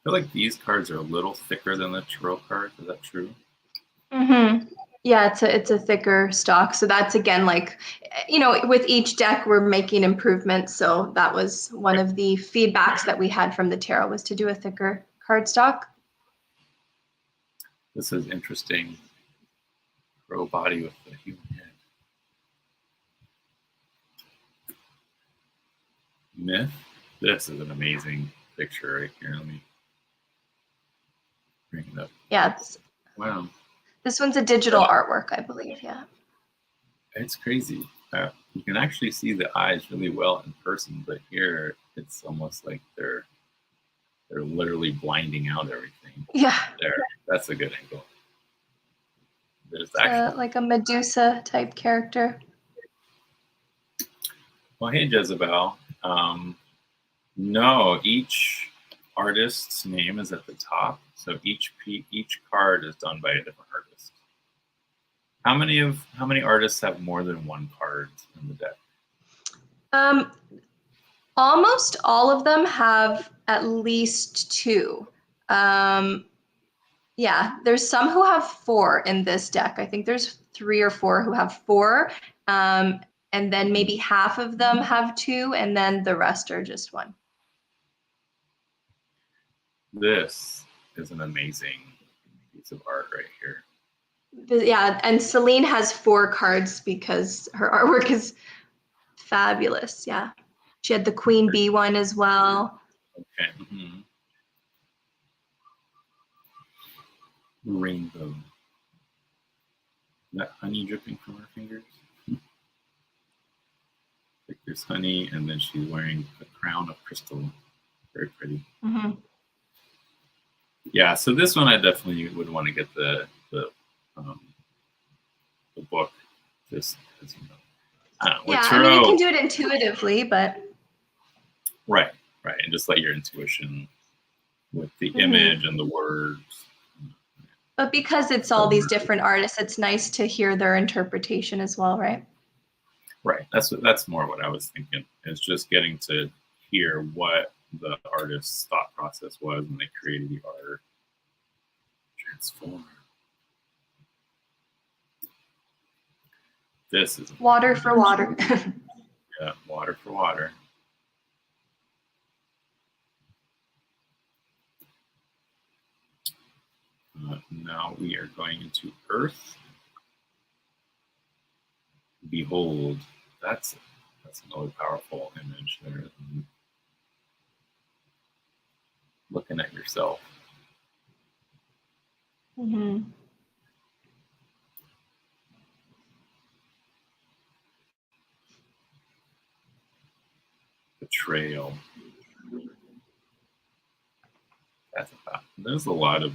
Speaker 1: feel like these cards are a little thicker than the Tarot cards. Is that true?
Speaker 2: Mm-hmm. Yeah, it's a thicker stock. So that's again like, with each deck we're making improvements. So that was one of the feedbacks that we had from the tarot was to do a thicker card stock.
Speaker 1: This is interesting. Crow body with the human head. Myth. This is an amazing picture right here. Let me bring it up.
Speaker 2: Yeah.
Speaker 1: Wow.
Speaker 2: This one's a digital artwork, I believe. Yeah.
Speaker 1: It's crazy. You can actually see the eyes really well in person, but here it's almost like they're literally blinding out everything.
Speaker 2: Yeah.
Speaker 1: There, that's a good angle. There's actually
Speaker 2: like a Medusa type character.
Speaker 1: Well, hey Jezebel. No, each artist's name is at the top, so each card is done by a different artist. How many artists have more than one card in the deck?
Speaker 2: Almost all of them have at least 2. Yeah, there's some who have 4 in this deck. I think there's 3 or 4 who have 4. And then maybe half of them have 2, and then the rest are just 1.
Speaker 1: This is an amazing piece of art right here.
Speaker 2: Yeah, and Celine has 4 cards because her artwork is fabulous. Yeah, she had the Queen Bee one as well.
Speaker 1: Okay. Mm-hmm. Rainbow. Is that honey dripping from her fingers? Like there's honey, and then she's wearing a crown of crystal. Very pretty.
Speaker 2: Mm-hmm.
Speaker 1: Yeah, so this one I definitely would want to get the book, just because I don't know.
Speaker 2: Yeah,
Speaker 1: Tarot,
Speaker 2: I mean you can do it intuitively, but
Speaker 1: right, and just let your intuition with the image and the words.
Speaker 2: But because it's all these different artists, it's nice to hear their interpretation as well, right?
Speaker 1: Right. That's more what I was thinking. Is just getting to hear what the artist's thought process was when they created the art. Transform. This is
Speaker 2: water for water.
Speaker 1: Yeah, water for water. Now we are going into Earth. Behold, that's another powerful image there. Looking at yourself.
Speaker 2: Mm-hmm.
Speaker 1: Betrayal. There's a lot of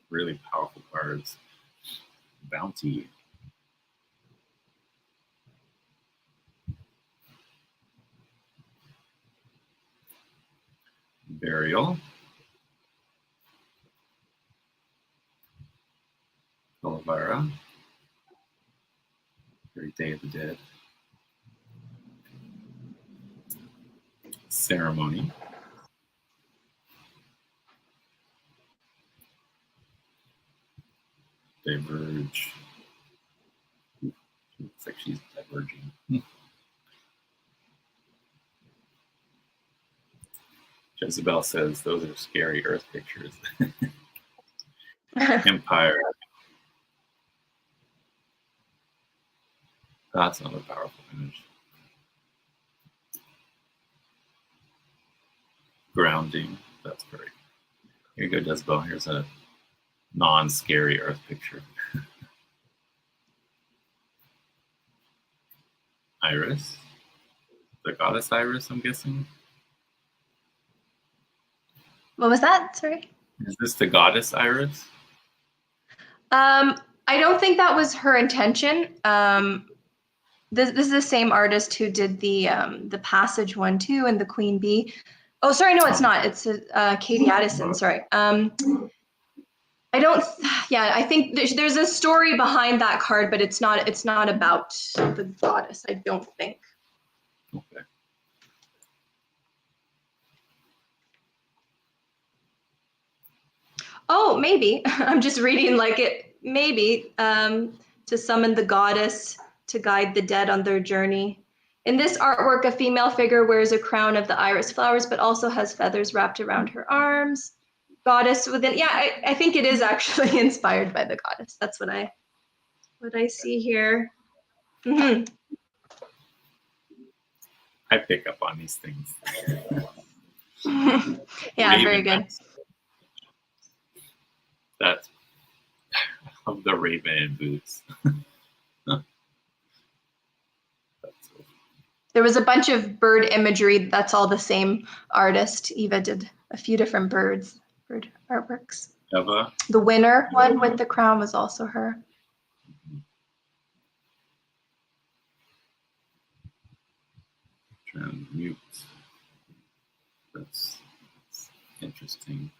Speaker 1: really powerful cards. Bounty. Burial. Elvira. Great Day of the Dead. Ceremony. Diverge. Looks like she's diverging. Jezebel says those are scary Earth pictures. Empire. That's another powerful image. Grounding. That's great. Here you go, Jezebel. Here's a non-scary Earth picture. Iris. The goddess Iris, I'm guessing.
Speaker 2: What was that? Sorry.
Speaker 1: Is this the goddess Iris?
Speaker 2: I don't think that was her intention. This is the same artist who did the Passage one too, and the Queen Bee. Oh, sorry, no, it's not. It's Katie Addison. Sorry. I don't. Yeah, I think there's a story behind that card, but it's not about the goddess. I don't think.
Speaker 1: Okay.
Speaker 2: Oh, maybe. I'm just reading like it. Maybe to summon the goddess to guide the dead on their journey. In this artwork, a female figure wears a crown of the iris flowers, but also has feathers wrapped around her arms. Goddess within. Yeah, I think it is actually inspired by the goddess. That's what I see here. Mm-hmm.
Speaker 1: I pick up on these things.
Speaker 2: Yeah,
Speaker 1: Raven,
Speaker 2: very good.
Speaker 1: That's of the raven in boots.
Speaker 2: There was a bunch of bird imagery. That's all the same artist. Eva did a few different bird artworks.
Speaker 1: Eva.
Speaker 2: The winner one with the crown was also her.
Speaker 1: Transmute. That's interesting.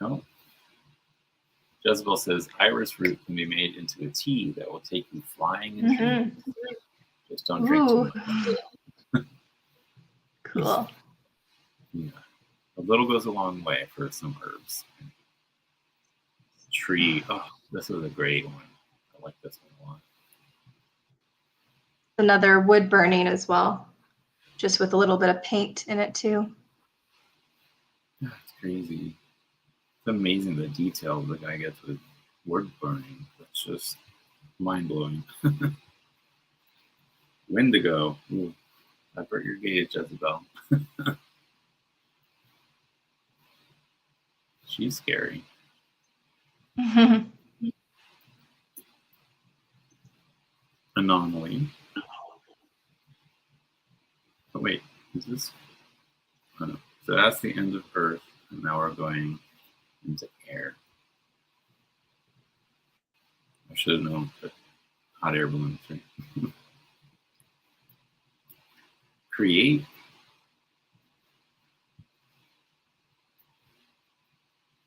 Speaker 1: No. Jezebel says iris root can be made into a tea that will take you flying and dreaming. Just don't drink too much.
Speaker 2: Cool.
Speaker 1: Yeah. A little goes a long way for some herbs. Tree. Oh, this is a great one. I like this one a lot.
Speaker 2: Another wood burning as well, just with a little bit of paint in it too.
Speaker 1: That's crazy. It's amazing the detail the guy gets with wood burning. It's just mind-blowing. Wendigo. Ooh, I hurt your gauge, Jezebel. She's scary. Anomaly. Oh, wait, is this? Oh, no. So that's the end of Earth, and now we're going into air. I should have known that hot air balloons, right? Create.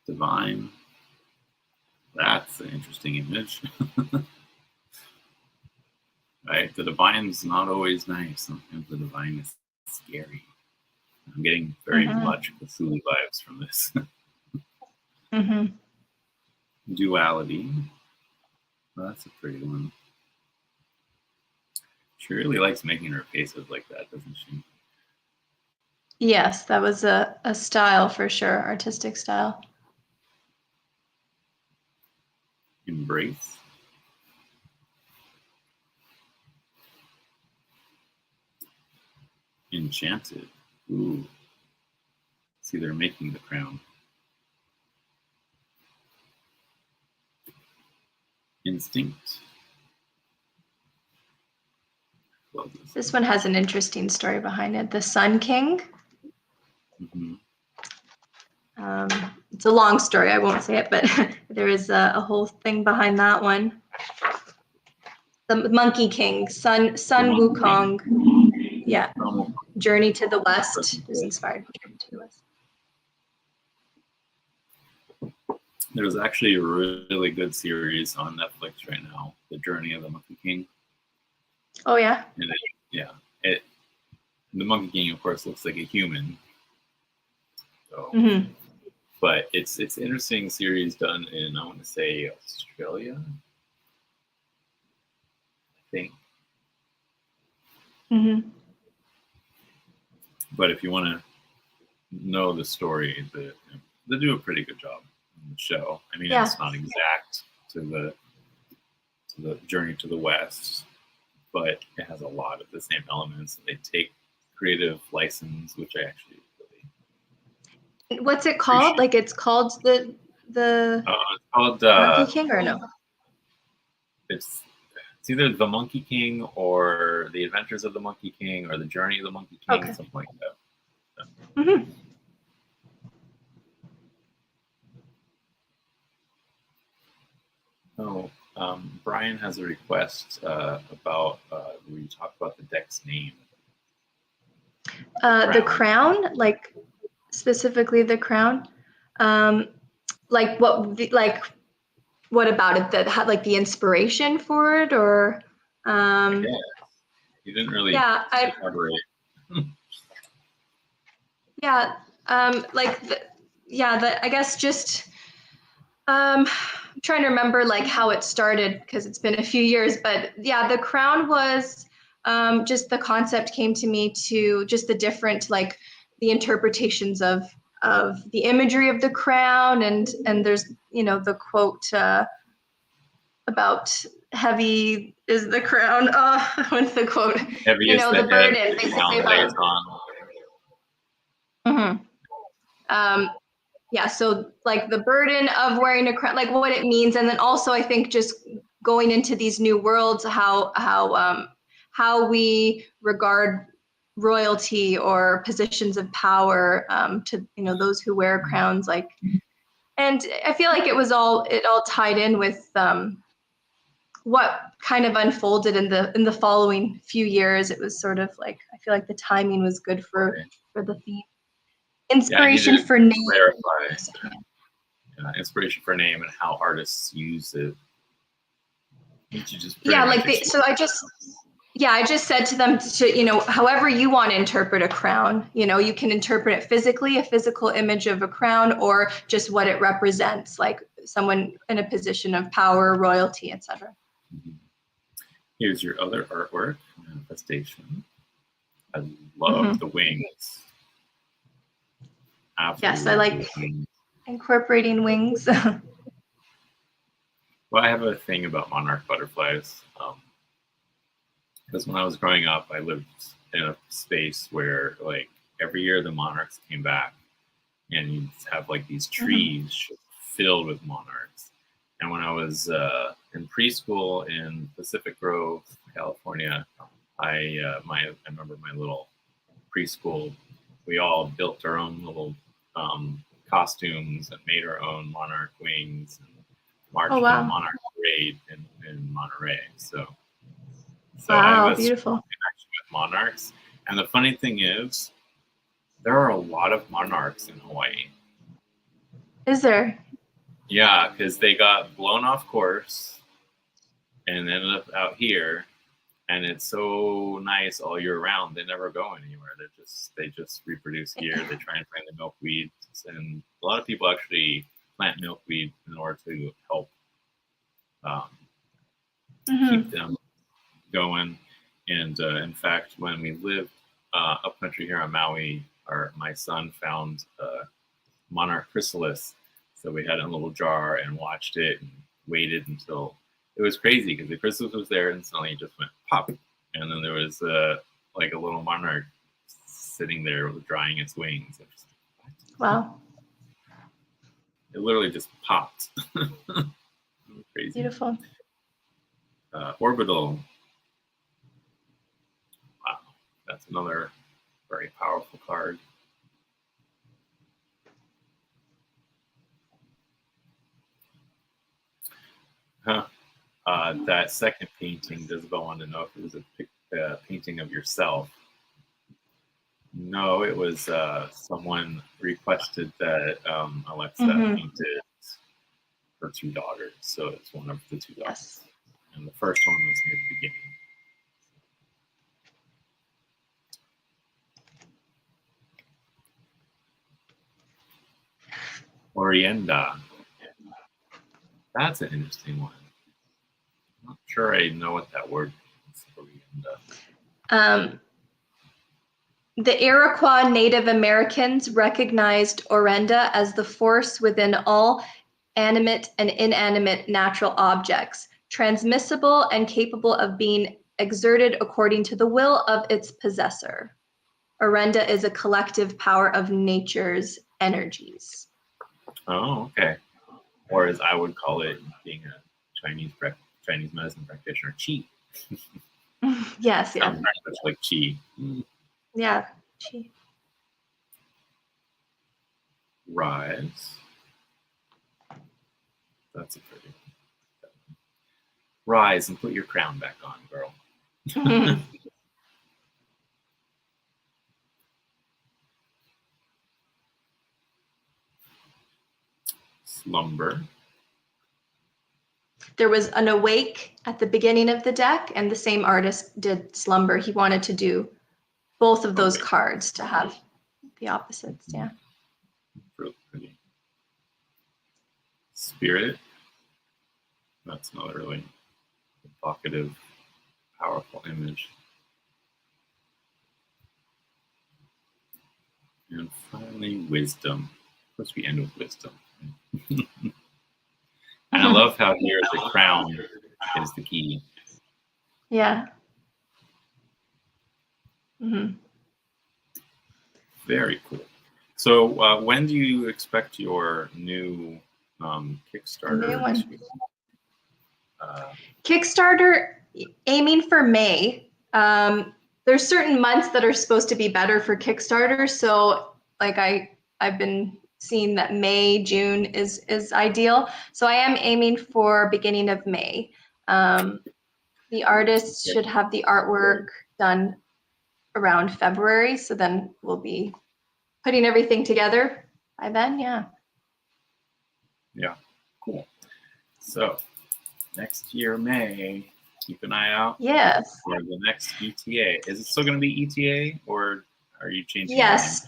Speaker 1: Divine. That's an interesting image. Right? The divine's not always nice. Sometimes the divine is scary. I'm getting very much Cthulhu vibes from this. Duality. Well, that's a pretty one. She really likes making her faces like that, doesn't she?
Speaker 2: Yes, that was a style for sure, artistic style.
Speaker 1: Embrace. Enchanted. Ooh. See, they're making the crown. Instinct. Love
Speaker 2: This one has an interesting story behind it. The Sun King.
Speaker 1: Mm-hmm.
Speaker 2: It's a long story. I won't say it, but there is a whole thing behind that one. The Monkey King, Sun Wukong. Yeah. Journey to the West is inspired by Journey to the West.
Speaker 1: There's actually a really good series on Netflix right now, The Journey of the Monkey King.
Speaker 2: Oh yeah.
Speaker 1: And the Monkey King, of course, looks like a human. So, but it's an interesting series done in, I want to say, Australia, I think. But if you want to know the story, they do a pretty good job in the show. I mean, it's not exact to the Journey to the West, but it has a lot of the same elements. They take creative license, which I actually really.
Speaker 2: What's it called? Like it's called the
Speaker 1: it's called
Speaker 2: Monkey King or no?
Speaker 1: It's either The Monkey King or The Adventures of the Monkey King or The Journey of the Monkey King, something like that. So. Oh, Brian has a request about where you talk about the deck's name.
Speaker 2: The crown, like specifically the crown. Like what about it that had like the inspiration for it, or
Speaker 1: Yeah, you didn't really elaborate.
Speaker 2: I guess just I'm trying to remember like how it started because it's been a few years, but yeah, the crown was just the concept came to me to just the different like the interpretations of the imagery of the crown, and there's the quote about heavy is the crown. Oh, what's the quote?
Speaker 1: Heavy is the
Speaker 2: burden basically about. Yeah, so like the burden of wearing a crown, like what it means, and then also I think just going into these new worlds, how we regard royalty or positions of power to those who wear crowns, like, and I feel like it all tied in with what kind of unfolded in the following few years. It was sort of like I feel like the timing was good for the theme. Inspiration for name.
Speaker 1: Inspiration for name and how artists use it.
Speaker 2: I just said to them to, however you want to interpret a crown, you can interpret it physically, a physical image of a crown, or just what it represents, like someone in a position of power, royalty, etc.
Speaker 1: Here's your other artwork, manifestation. I love the wings. Absolutely.
Speaker 2: Yes, I like incorporating wings.
Speaker 1: Well, I have a thing about monarch butterflies. Because when I was growing up, I lived in a space where, like, every year the monarchs came back, and you'd have like these trees filled with monarchs. And when I was in preschool in Pacific Grove, California, I remember my little preschool. We all built our own little costumes and made our own monarch wings and marched in the monarch parade in Monterey. So I have a
Speaker 2: beautiful
Speaker 1: connection with monarchs. And the funny thing is, there are a lot of monarchs in Hawaii.
Speaker 2: Is there?
Speaker 1: Yeah, because they got blown off course and ended up out here, and it's so nice all year round. They never go anywhere. They just reproduce here. They try and find the milkweed, and a lot of people actually plant milkweed in order to help keep them going. And in fact, when we lived up country here on Maui, my son found monarch chrysalis. So we had it in a little jar and watched it and waited until it was crazy because the chrysalis was there and suddenly it just went pop. And then there was like a little monarch sitting there drying its wings.
Speaker 2: Wow.
Speaker 1: It literally just popped. Crazy.
Speaker 2: Beautiful.
Speaker 1: Orbital. Wow. That's another very powerful card. That second painting, Isabel wanted to know if it was a painting of yourself. No, it was someone requested that Alexa painted her two daughters. So it's one of the two daughters.
Speaker 2: Yes.
Speaker 1: And the first one was near the beginning. Orienda. That's an interesting one. I'm not sure I know what that word means. Orienda.
Speaker 2: The Iroquois Native Americans recognized Orenda as the force within all animate and inanimate natural objects, transmissible and capable of being exerted according to the will of its possessor. Orenda is a collective power of nature's energies.
Speaker 1: Oh, okay. Or as I would call it, being a Chinese medicine practitioner, qi.
Speaker 2: Yes, yeah.
Speaker 1: Sounds very much like qi.
Speaker 2: Yeah, qi.
Speaker 1: Rise. That's a pretty one. Rise and put your crown back on, girl. Slumber.
Speaker 2: There was an awake at the beginning of the deck, and the same artist did slumber. He wanted to do both of those cards to have the opposites. Yeah.
Speaker 1: Really pretty. Spirit. That's another really evocative, powerful image. And finally, wisdom. Of course, we end with wisdom. And I love how here the crown is the key.
Speaker 2: Yeah.
Speaker 1: Very cool. So when do you expect your new Kickstarter?
Speaker 2: New one. Kickstarter, aiming for May. There's certain months that are supposed to be better for Kickstarter. So like I've been seeing that May, June is ideal. So I am aiming for beginning of May. The artists should have the artwork done around February. So then we'll be putting everything together by then. Yeah.
Speaker 1: Yeah, cool. So next year, May, keep an eye out.
Speaker 2: Yes.
Speaker 1: For the next ETA. Is it still going to be ETA or are you changing?
Speaker 2: Yes.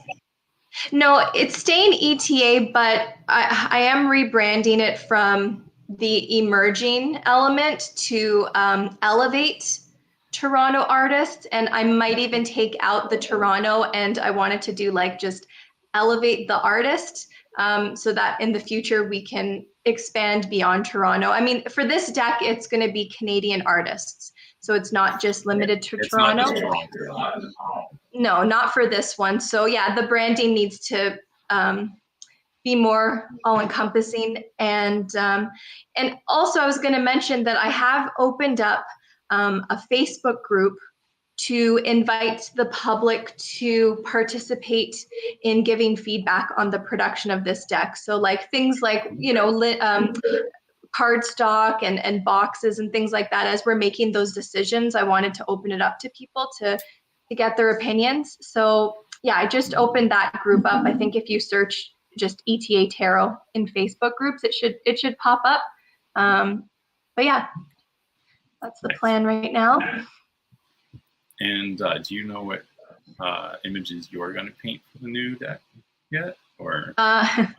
Speaker 2: No, it's staying ETA, but I am rebranding it from the emerging element to elevate Toronto artists. And I might even take out the Toronto, and I wanted to do like just elevate the artist so that in the future we can expand beyond Toronto. I mean, for this deck, it's going to be Canadian artists. So it's not just limited to Toronto.
Speaker 1: Not just Toronto.
Speaker 2: No, not for this one. So yeah, the branding needs to be more all-encompassing. And also I was going to mention that I have opened up a Facebook group to invite the public to participate in giving feedback on the production of this deck. So like things like, you know, cardstock and boxes and things like that. As we're making those decisions, I wanted to open it up to people to get their opinions. So yeah, I just opened that group up. I think if you search just ETA Tarot in Facebook groups, it should pop up. But yeah, that's the plan right now.
Speaker 1: And do you know what images you're going to paint for the new deck yet? Or I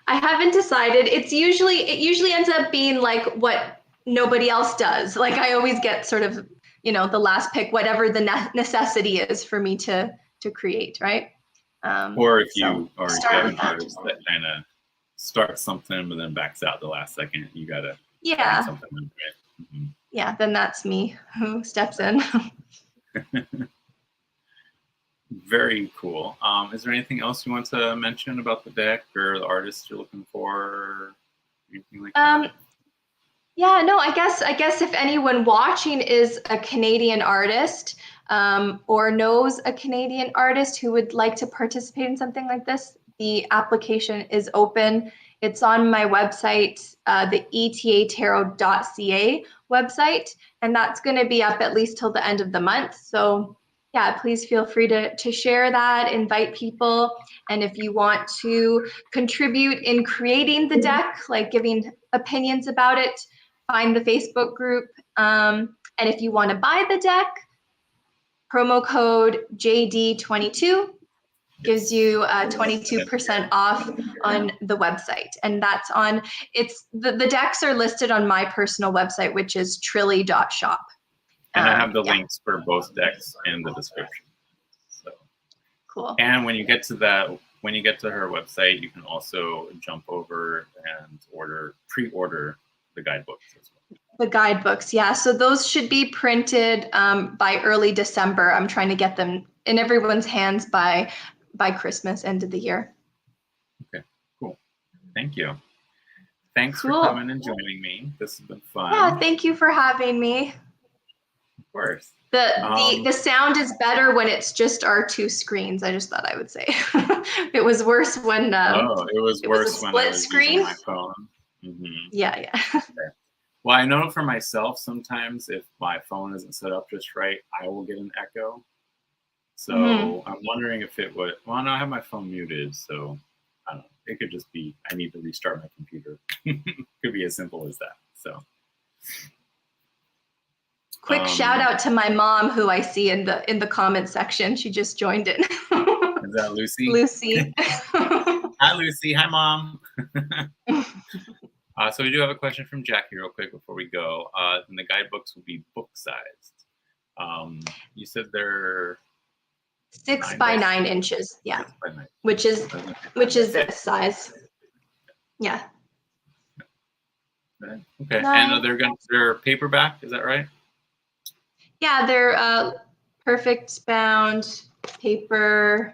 Speaker 2: haven't decided. It usually ends up being like what nobody else does. Like I always get sort of, the last pick, whatever the necessity is for me to create, right?
Speaker 1: Or if
Speaker 2: so
Speaker 1: you have
Speaker 2: start with
Speaker 1: an
Speaker 2: that.
Speaker 1: artist that kind of starts something but then backs out the last second, you gotta
Speaker 2: Yeah.
Speaker 1: find something like that. Mm-hmm.
Speaker 2: Yeah, then that's me who steps in.
Speaker 1: Very cool. Is there anything else you want to mention about the deck or the artist you're looking for? Anything like that?
Speaker 2: Yeah, no, I guess if anyone watching is a Canadian artist or knows a Canadian artist who would like to participate in something like this, the application is open. It's on my website, the etatarot.ca website, and that's going to be up at least till the end of the month. So yeah, please feel free to share that, invite people. And if you want to contribute in creating the deck, like giving opinions about it, find the Facebook group. And if you want to buy the deck, promo code JD22 gives you 22% off on the website. And that's on, the decks are listed on my personal website, which is trilli.shop.
Speaker 1: And I have the links for both decks in the description. So
Speaker 2: cool.
Speaker 1: And when you get to her website, you can also jump over and pre-order the guidebooks as well.
Speaker 2: The guidebooks, yeah. So those should be printed by early December. I'm trying to get them in everyone's hands by Christmas, end of the year.
Speaker 1: Okay, cool. Thank you. Thanks for coming and joining me. This has been fun.
Speaker 2: Yeah, thank you for having me.
Speaker 1: Of course.
Speaker 2: The sound is better when it's just our two screens. I just thought I would say. It was worse when
Speaker 1: it was worse when I was
Speaker 2: screen.
Speaker 1: using my phone. Mm-hmm.
Speaker 2: Yeah.
Speaker 1: Okay. Well, I know for myself, sometimes if my phone isn't set up just right, I will get an echo. So I'm wondering if it would. Well, no, I have my phone muted, so I don't know. It could just be I need to restart my computer. Could be as simple as that. So.
Speaker 2: Quick shout out to my mom, who I see in the comment section. She just joined in.
Speaker 1: Is that Lucy?
Speaker 2: Lucy.
Speaker 1: Hi, Lucy. Hi, Mom. So we do have a question from Jackie real quick before we go. And the guidebooks will be book-sized. You said they're
Speaker 2: 6 by 9 inches. Yeah.
Speaker 1: 6 by 9.
Speaker 2: Which is this size. Yeah.
Speaker 1: Okay. And they're paperback, is that right?
Speaker 2: Yeah, they're perfect bound paper.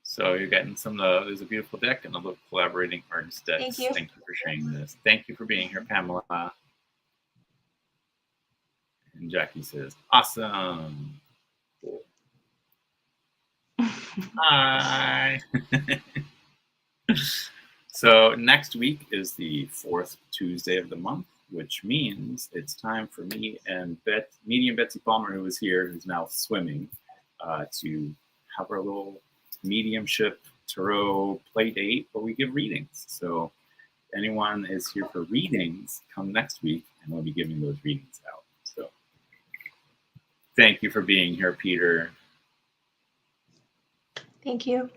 Speaker 1: So you're getting there's a beautiful deck and a little collaborating artist decks.
Speaker 2: Thank you.
Speaker 1: Thank you for sharing this. Thank you for being here, Pamela. And Jackie says, awesome. Cool. Hi. So next week is the 4th Tuesday of the month, which means it's time for me and Medium Betsy Palmer, who is here, who's now swimming, to have our little mediumship tarot play date where we give readings. So if anyone is here for readings, come next week and we'll be giving those readings out. So thank you for being here, Peter.
Speaker 2: Thank you.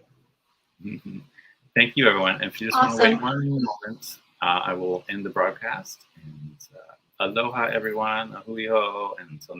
Speaker 1: Mm-hmm. Thank you, everyone. If you just want to wait 1 moment, I will end the broadcast. And aloha, everyone. Ahui ho. And until next